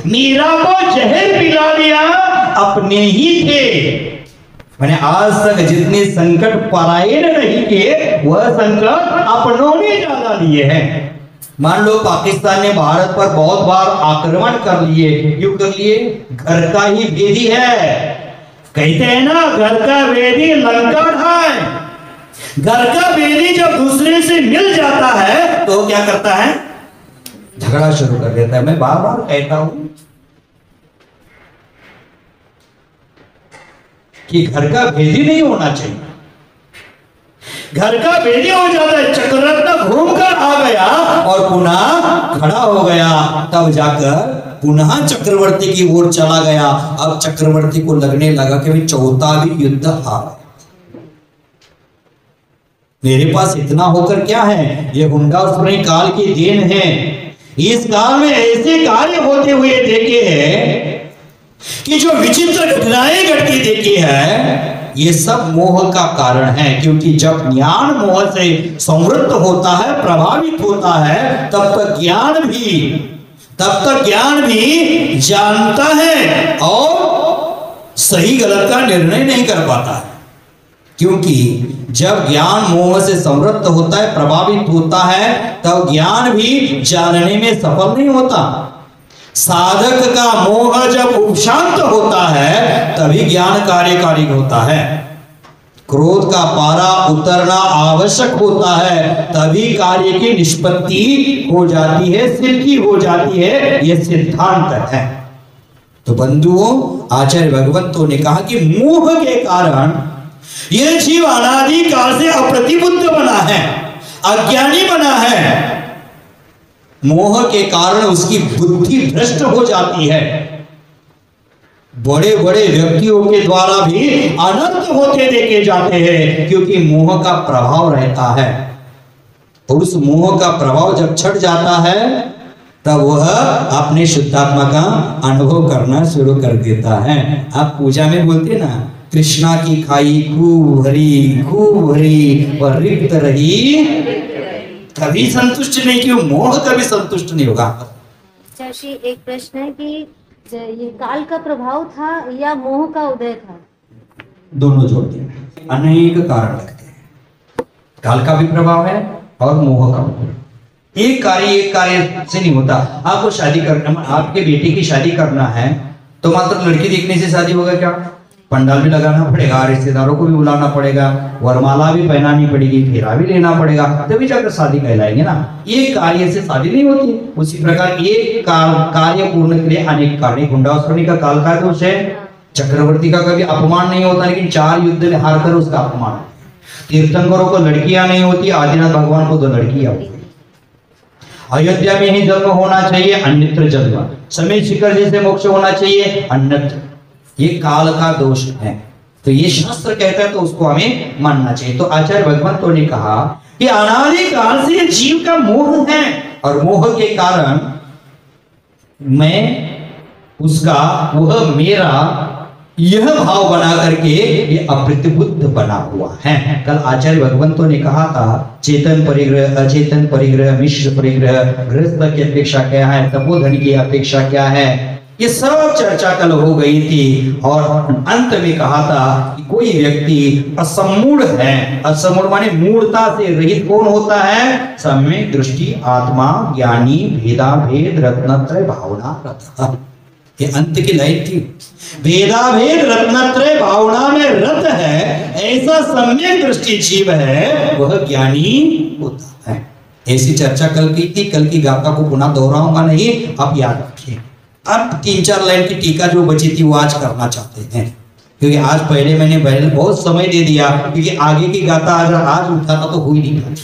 मीरा को जहर पिला दिया, अपने ही थे। मैंने आज तक जितने संकट पराये ने नहीं किए, वह संकट अपनों ने ज्यादा लिए हैं। मान लो पाकिस्तान ने भारत पर बहुत बार आक्रमण कर लिए, क्यों कर लिए? घर का ही भेदी है। कहते हैं ना, घर का भेदी लंका ढाए। घर का भेदी जब दूसरे से मिल जाता है तो क्या करता है? झगड़ा शुरू कर देता है। मैं बार बार कहता हूं कि घर का भेदी नहीं होना चाहिए। घर का भेदी हो जाता है, चक्ररत्न घूमकर आ गया और पुनः खड़ा हो गया, तब जाकर पुनः चक्रवर्ती की ओर चला गया। अब चक्रवर्ती को लगने लगा कि मैं चौथा भी युद्ध हार, मेरे पास इतना होकर क्या है? ये हुंडासुरनी काल की देन है। इस काल में ऐसे कार्य होते हुए देखे हैं कि जो विचित्र घटनाएं घटती देखी है, ये सब मोह का कारण है। क्योंकि जब ज्ञान मोह से समृद्ध होता है, प्रभावित होता है, तब तक ज्ञान भी जानता है और सही गलत का निर्णय नहीं कर पाता है। क्योंकि जब ज्ञान मोह से समृद्ध होता है, प्रभावित होता है, तब ज्ञान भी जानने में सफल नहीं होता। साधक का मोह जब उपशांत होता है, तभी ज्ञान कार्यकारी होता है। क्रोध का पारा उतरना आवश्यक होता है, तभी कार्य की निष्पत्ति हो जाती है, सिद्धि हो जाती है। यह सिद्धांत है। तो बंधुओं, आचार्य भगवंतों ने कहा कि मोह के कारण यह जीव अनादि काल से अप्रतिबुद्ध बना है, अज्ञानी बना है। मोह के कारण उसकी बुद्धि भ्रष्ट हो जाती है। बड़े बड़े व्यक्तियों के द्वारा भी अनंत होते देखे जाते हैं, क्योंकि मोह का प्रभाव रहता है। और उस मोह का प्रभाव जब छट जाता है, तब वह अपने शुद्धात्मा का अनुभव करना शुरू कर देता है। आप पूजा में बोलते ना, कृष्णा की खाई खूब भरी और रिक्त रही, कभी संतुष्ट नहीं, क्यों? मोह कभी संतुष्ट नहीं होगा। चाची, एक प्रश्न है कि ये काल का प्रभाव था या मोह का उदय था? दोनों जोड़ते हैं, अनेक कारण लगते हैं। काल का भी प्रभाव है और मोह का भी। एक कार्य से नहीं होता। आपको शादी करना, आपके बेटे की शादी करना है, तो मात्र लड़की देखने से शादी होगा क्या? पंडाल भी लगाना पड़ेगा, रिश्तेदारों को भी बुलाना पड़ेगा, वरमाला भी पहनानी पड़ेगी, फेरा भी लेना पड़ेगा, तभी जाकर शादी कहलाएंगे ना। एक कार्य से शादी नहीं होती। उसी प्रकार एक कार्य पूर्ण के लिए अनेक कार्य। हुंडासुरनी का काल का दोष है। चक्रवर्ती का कभी अपमान नहीं होता, लेकिन 4 युद्ध में हार कर उसका अपमान। तीर्थंकरों को लड़कियां नहीं होती, आदिनाथ भगवान को 2 लड़कियां होती। अयोध्या में ही जन्म होना चाहिए, अन्यत्र जन्म। समय शिखर जैसे मोक्ष होना चाहिए, अन्यत्र। ये काल का दोष है। तो ये शास्त्र कहता है, तो उसको हमें मानना चाहिए। तो आचार्य भगवंतों ने कहा कि अनादि काल से जीव का मोह है, और मोह के कारण मैं उसका, वह मेरा, यह भाव बना करके ये अप्रतिबुद्ध बना हुआ है। कल आचार्य भगवंतों ने कहा था, चेतन परिग्रह, अचेतन परिग्रह, मिश्र परिग्रह, गृहस्थ की अपेक्षा क्या है, तपोधन की अपेक्षा क्या है, ये सब चर्चा कल हो गई थी। और अंत में कहा था कि कोई व्यक्ति असमूढ़ है। असमूढ़ माने मूढ़ता से रहित कौन होता है? सम्यक दृष्टि आत्मा ज्ञानी भेदा भेद रत्नत्रय भावना रत। ये अंत की लाइन थी। भेदा भेद रत्नत्रय भावना में रत है, ऐसा सम्यक दृष्टि जीव है, वह ज्ञानी होता है। ऐसी चर्चा कल की थी। कल की गाथा को पुनः दोहराऊंगा नहीं, आप याद रखिए। अब 3-4 लाइन की टीका जो बची थी वो आज करना चाहते हैं, क्योंकि आज पहले मैंने बहुत समय दे दिया, क्योंकि आगे की गाथा आज उठाता तो हुई नहीं पाती,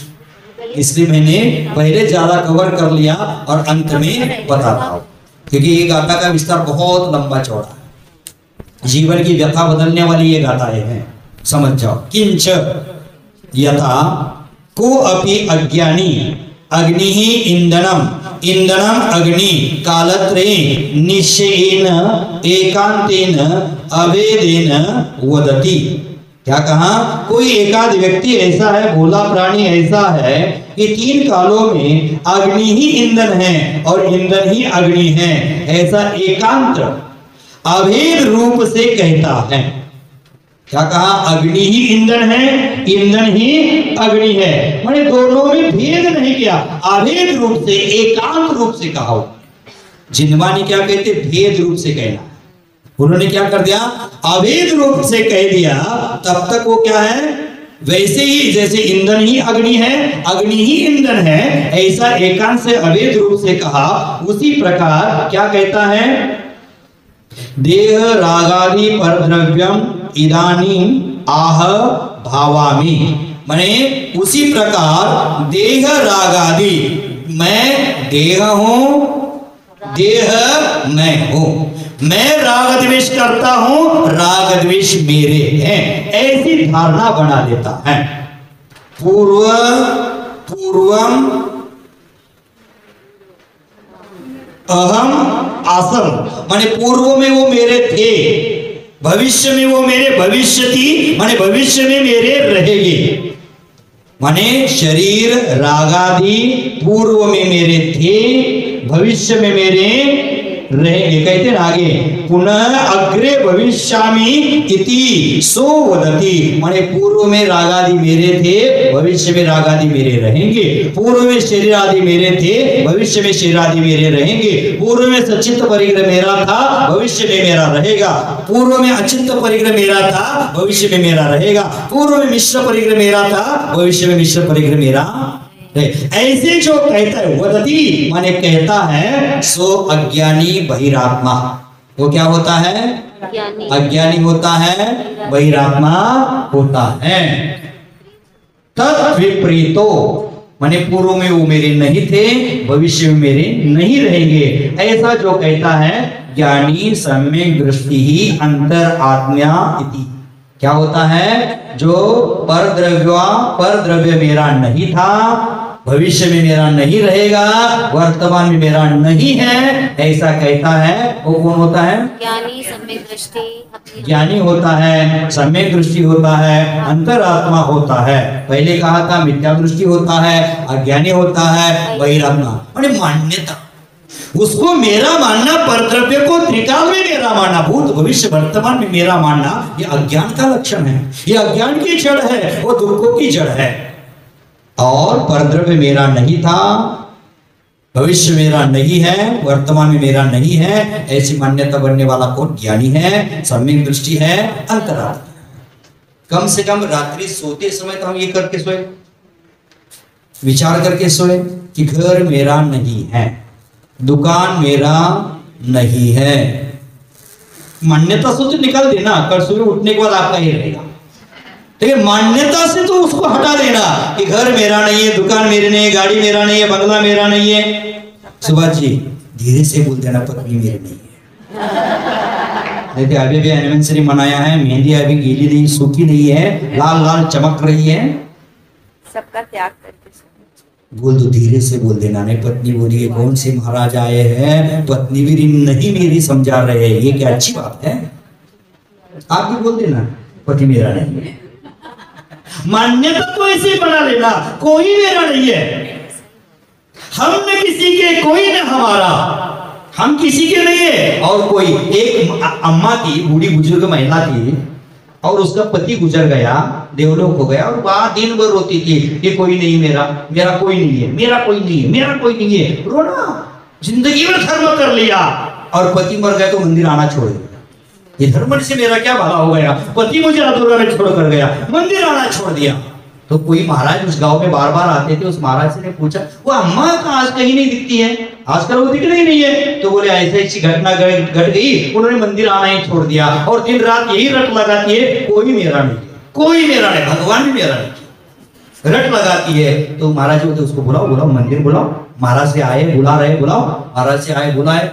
इसलिए मैंने पहले ज्यादा कवर कर लिया और अंत में बताता हूँ, क्योंकि ये गाथा का विस्तार बहुत लंबा चौड़ा है। जीवन की व्यथा बदलने वाली ये गाथाएं हैं, समझ जाओ। किंच यथा को अपि अज्ञानी अग्नि इंधनम इंधनम अग्नि कालत्रे निश्चयेन एकांतेन अवेदेन वदति। क्या कहा? कोई एकाध व्यक्ति ऐसा है, भोला प्राणी ऐसा है कि 3 कालों में अग्नि ही ईंधन है और ईंधन ही अग्नि है, ऐसा एकांत अभेद रूप से कहता है। क्या कहा? अग्नि ही ईंधन है, ईंधन ही अग्नि है, मैंने दोनों में भेद नहीं किया, अभेद रूप से एकांत रूप से कहा। जिनवानी क्या कहते? भेद रूप से कहना। उन्होंने क्या कर दिया? अभेद रूप से कह दिया। तब तक वो क्या है? वैसे ही जैसे ईंधन ही अग्नि है, अग्नि ही ईंधन है, ऐसा एकांत से अभेद रूप से कहा। उसी प्रकार क्या कहता है? देह रागादि परद्रव्यम इदानीम आह भावामि। माने उसी प्रकार देह रागादि, मैं देह हूं, देह मैं हूं, मैं राग द्वेष करता हूं, राग द्वेष मेरे हैं, ऐसी धारणा बना लेता है। पूर्वम अहम आसम, माने पूर्व में वो मेरे थे, भविष्य में वो मेरे भविष्यति, माने भविष्य में मेरे रहेंगे। माने शरीर रागादि पूर्व में मेरे थे, भविष्य में मेरे रहेंगे। कहते हैं आगे, पुनः अग्रे भविष्यामि इति सो वदति। माने पूर्व में रागादि मेरे थे, भविष्य में रागादि मेरे रहेंगे। पूर्व में शरीर आदि मेरे थे, भविष्य में शरीर आदि मेरे रहेंगे। पूर्व में सचित्त परिग्रह मेरा था, भविष्य में मेरा रहेगा। पूर्व में अचित्त परिग्रह मेरा था, भविष्य में मेरा रहेगा। पूर्व में मिश्र परिग्रह मेरा था, भविष्य में मिश्र परिग्रह मेरा। ऐसे जो कहता है वदति, माने कहता है, सो अज्ञानी बहिरात्मा। वो क्या होता है? अज्ञानी होता है, बहिरात्मा होता है। तद्विपरीतो, माने पूर्व में वो मेरे नहीं थे, भविष्य में मेरे नहीं रहेंगे, ऐसा जो कहता है ज्ञानी सम्यक दृष्टि ही अंतर आत्म्या इति। क्या होता है? जो पर द्रव्य मेरा नहीं था, भविष्य में मेरा नहीं रहेगा, वर्तमान में मेरा नहीं है, ऐसा कहता है। वो कौन होता है? ज्ञानी सम्यक दृष्टि, ज्ञानी होता है, सम्यक दृष्टि होता है, अंतरात्मा होता है। पहले कहा था मिथ्या दृष्टि होता है, अज्ञानी होता है, बहिरात्मा। माने मान्यता, उसको मेरा मानना, परद्रव्य को त्रिकाल में मेरा मानना, भूत भविष्य वर्तमान में मेरा मानना, ये अज्ञान का लक्षण है, ये अज्ञान की जड़ है, वो दुखों की जड़ है। और परद्रव्य मेरा नहीं था, भविष्य मेरा नहीं है, वर्तमान में मेरा नहीं है, ऐसी मान्यता बनने वाला कौन? ज्ञानी है, सम्यक दृष्टि है, अंतरात्मा। कम से कम रात्रि सोते समय तो हम ये करके सोए, विचार करके सोए कि घर मेरा नहीं है, दुकान मेरा नहीं है। मान्यता से तो निकाल देना, कल सुबह उठने के बाद आपका ही रहेगा। लेकिन मान्यता से तो उसको हटा देना कि घर मेरा नहीं है, दुकान मेरी नहीं है, गाड़ी मेरा नहीं है, बंगला मेरा नहीं है। सुभाष जी धीरे से बोल देना, पत्नी मेरी नहीं है। देखिए अभी भी एनिवर्सरी मनाया है, मेहंदी अभी गीली नहीं, सूखी नहीं है, लाल लाल चमक रही है। सबका त्याग करके बोल दो, धीरे से बोल देना। नहीं पत्नी बोली कौन से महाराज आए हैं, पत्नी भी नहीं मेरी समझा रहे हैं, ये क्या अच्छी बात है? आप भी बोल देना पति मेरा नहीं है। मान्यता तो ऐसे बना लेना, कोई मेरा नहीं है, हम न किसी के, कोई न हमारा, हम किसी के नहीं है। और कोई एक अम्मा थी, बूढ़ी बुजुर्ग महिला थी, और उसका पति गुजर गया, देवलोक हो गया, और वह दिन भर रोती थी कि कोई नहीं मेरा, मेरा कोई नहीं है, मेरा कोई नहीं है, मेरा कोई नहीं है। रोना, जिंदगी में धर्म कर लिया और पति मर गया तो मंदिर आना छोड़ दिया। ये धर्म से मेरा क्या भला हो गया, पति मुझे अधूरा में छोड़ कर गया, मंदिर आना छोड़ दिया। तो कोई महाराज उस गांव में बार बार आते थे, उस महाराज से ने पूछा वो अम्मा का आज कहीं नहीं दिखती है, आजकल वो दिख रही नहीं है। तो बोले ऐसे ऐसी घटना घट गई, उन्होंने मंदिर आना ही छोड़ दिया और दिन रात यही रट लगाती है, कोई मेरा नहीं, कोई मेरा नहीं, भगवान भी मेरा नहीं, रट लगाती है। तो महाराज बोलते उसको बुलाओ, बुलाओ मंदिर बुलाओ, महाराज से आए बुला रहे, बुलाओ महाराज से आए बुलाए।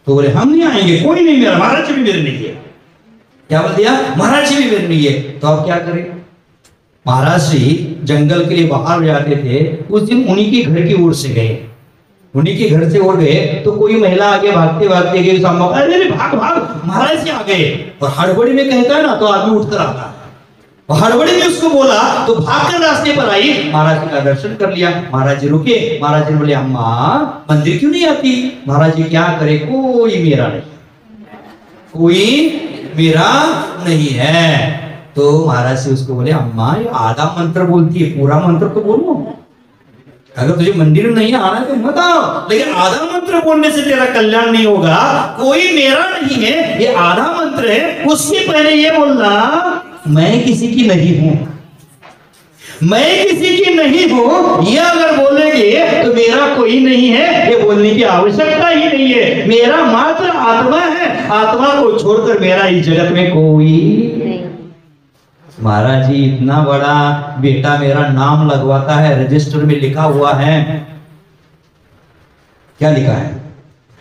तो बोले हम नहीं आएंगे, कोई नहीं मेरा, महाराज भी मेरे नहीं है। क्या बोल दिया? महाराज जी भी मिल रही है। तो अब क्या करें? महाराज जी जंगल के लिए बाहर जाते थे, उस दिन उन्हीं के घर की ओर से गए, उन्हीं के घर से उड़ गए। तो कोई महिला आगे भागते भागते गई, अरे अरे भाग भाग, महाराज जी आ गए। और हड़बड़ी में कहता है ना, तो आदमी उठकर आता है, और हड़बड़ी में उसको बोला तो भागकर रास्ते पर आई, महाराज जी का दर्शन कर लिया। महाराज जी रुके, महाराज जी बोले अम्मा मंदिर क्यों नहीं आती? महाराज जी क्या करे, कोई मेरा नहीं, कोई मेरा नहीं है। तो महाराज जी उसको बोले अम्मा ये आधा मंत्र बोलती है, पूरा मंत्र तो बोलो। अगर तुझे मंदिर में नहीं आना है तो मत आओ, लेकिन आधा मंत्र बोलने से तेरा कल्याण नहीं होगा। कोई मेरा नहीं है, ये आधा मंत्र है। उससे पहले ये बोलना मैं किसी की नहीं हूं, मैं किसी की नहीं हूं। ये अगर बोलेंगे तो मेरा कोई नहीं है, ये बोलने की आवश्यकता ही नहीं है। मेरा मात्र आत्मा है, आत्मा को छोड़कर मेरा इस जगत में कोई नहीं। महाराज जी इतना बड़ा बेटा मेरा नाम लगवाता है, रजिस्टर में लिखा हुआ है, क्या लिखा है?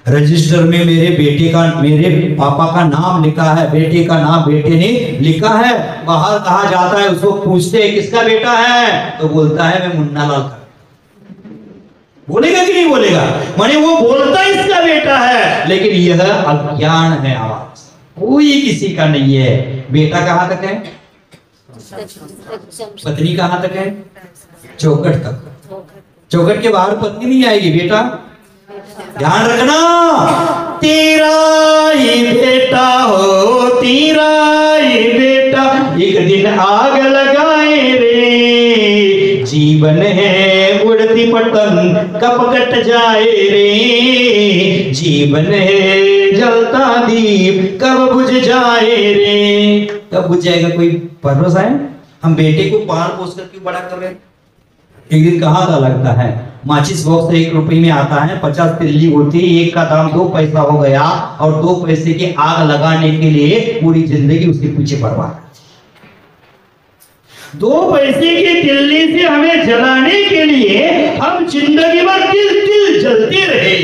रजिस्टर में मेरे बेटे का, मेरे पापा का नाम लिखा है, बेटे का नाम बेटे ने लिखा है। बाहर कहा जाता है, उसको पूछते हैं किसका बेटा है, तो बोलता है मैं मुन्ना लाल का। बोलेगा कि नहीं बोलेगा? माने वो बोलता इसका बेटा है, लेकिन यह अज्ञान है, आवाज कोई किसी का नहीं है। बेटा कहां तक है? पत्नी कहां तक है? चौखट तक। चौखट के बाहर पत्नी नहीं आएगी। बेटा ध्यान रखना, तेरा ही बेटा हो, तेरा ही बेटा एक दिन आग लगाए रे। जीवन है उड़ती पतंग कब कट जाए रे। जीवन है जलता दीप कब बुझ जाए रे। कब बुझ जाएगा कोई भरोसा है? हम बेटे को पाल पोस कर क्यों बड़ा कर रहे हैं? एक दिन कहा था लगता है, माचिस बॉक्स 1 रुपए में आता है, 50 तिल्ली होती है, एक का दाम 2 पैसा हो गया, और 2 पैसे की आग लगाने के लिए पूरी जिंदगी उसके पीछे बर्बाद। 2 पैसे की तिल्ली से हमें जलाने के लिए हम जिंदगी भर तिल तिल जलते रहे,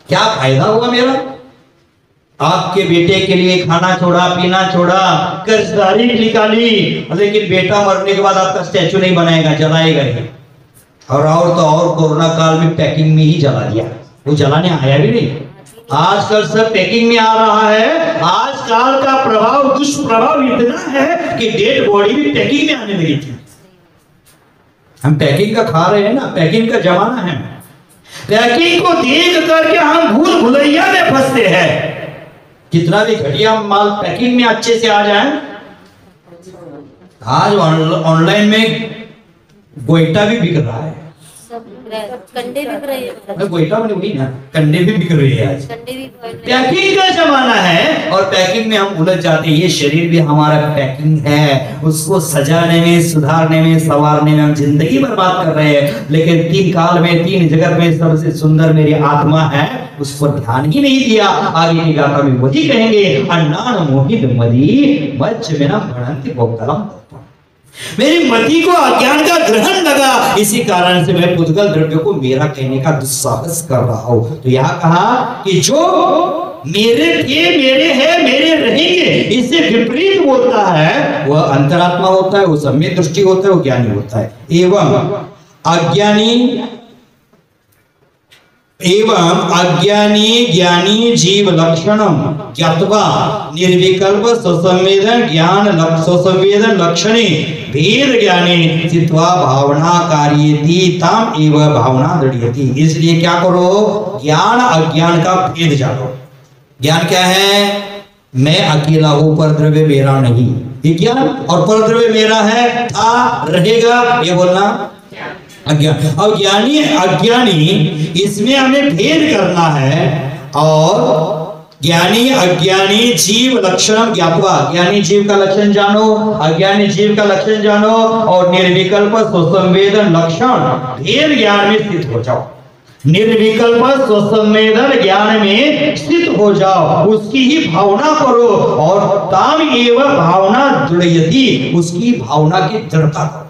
क्या फायदा हुआ मेरा? आपके बेटे के लिए खाना छोड़ा, पीना छोड़ा, कर्जदारी निकाली, लेकिन बेटा मरने के बाद आपका स्टैचू नहीं बनाएगा, जलाएगा ही। और तो और कोरोना काल में पैकिंग में ही जला दिया, वो जलाने आया भी नहीं। आजकल सब पैकिंग में आ रहा है। आजकल का प्रभाव, दुष्प्रभाव इतना है कि डेड बॉडी भी पैकिंग में आने लगी थी। हम पैकिंग का खा रहे हैं ना, पैकिंग का जमाना है। पैकिंग को देख करके हम भूल भुलैया में फंसते हैं। कितना भी घटिया माल पैकिंग में अच्छे से आ जाए। आज ऑनलाइन में गोइटा भी बिक रहा है, कंडे बिक रहे हैं। गोइटा में वही ना, कंडे भी बिक रही है आज। पैकिंग का जमाना है और पैकिंग में हम उलझ जाते हैं। ये शरीर भी हमारा पैकिंग है, उसको सजाने में, सुधारने में, संवारने में हम जिंदगी बर्बाद कर रहे हैं। लेकिन 3 काल में, 3 जगत में सबसे सुंदर मेरी आत्मा है, उस पर ध्यान ही नहीं दिया। आगे की गाथा में वही कहेंगे, अन्नान मोहित मदी मज्ज में न भणंति भोक्तलम। मेरी मति को अज्ञान का ग्रहण लगा, इसी कारण से मैं पुद्गल द्रव्य को मेरा कहने का दुस्साहस कर रहा हूं। तो यहां कहा कि जो मेरे थे, मेरे है, मेरे रहेंगे, इससे विपरीत बोलता है वह अंतरात्मा होता है, वो सम्यक दृष्टि होता है, वो ज्ञानी होता है। एवं अज्ञानी ज्ञानी जीव लक्षणम ज्ञात्वा निर्विकल्प स्वसंवेदन ज्ञान स्वसंवेदन लक्षणे भेद ज्ञाने चित्वा भावना कार्येति ताम एव भावना दृढ़यति। इसलिए क्या करो, ज्ञान अज्ञान का भेद जानो। ज्ञान क्या है? मैं अकेला हूं, पर द्रव्य मेरा नहीं, ये ज्ञान। और पर द्रव्य मेरा है, था, रहेगा, ये बोलना अज्ञान। अब ज्ञानी अज्ञानी, इसमें हमें भेद करना है। और ज्ञानी अज्ञानी जीव लक्षण ज्ञात्वा, ज्ञानी जीव का लक्षण जानो, अज्ञानी जीव का लक्षण जानो, और निर्विकल्प स्वसंवेदन लक्षण भेद ज्ञान में स्थित हो जाओ। निर्विकल्प स्वसंवेदन ज्ञान में स्थित हो जाओ, उसकी ही भावना करो। और ताम एव भावना दृढ़यति, उसकी भावना की दृढ़ता करो।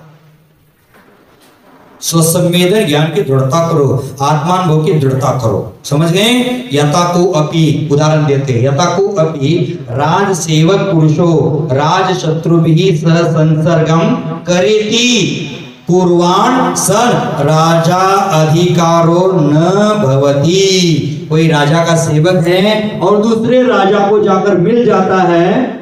स्वसंवेदन ज्ञान की दृढ़ता करो, आत्मानुभव की दृढ़ता करो। समझ गए? यथा को अपि, उदाहरण देते हैं, यथा को अपि राज सेवक पुरुषो राज शत्रु भी सह संसर्गम करेति पूर्वान सन राजा अधिकारो न भवति। कोई राजा का सेवक है और दूसरे राजा को जाकर मिल जाता है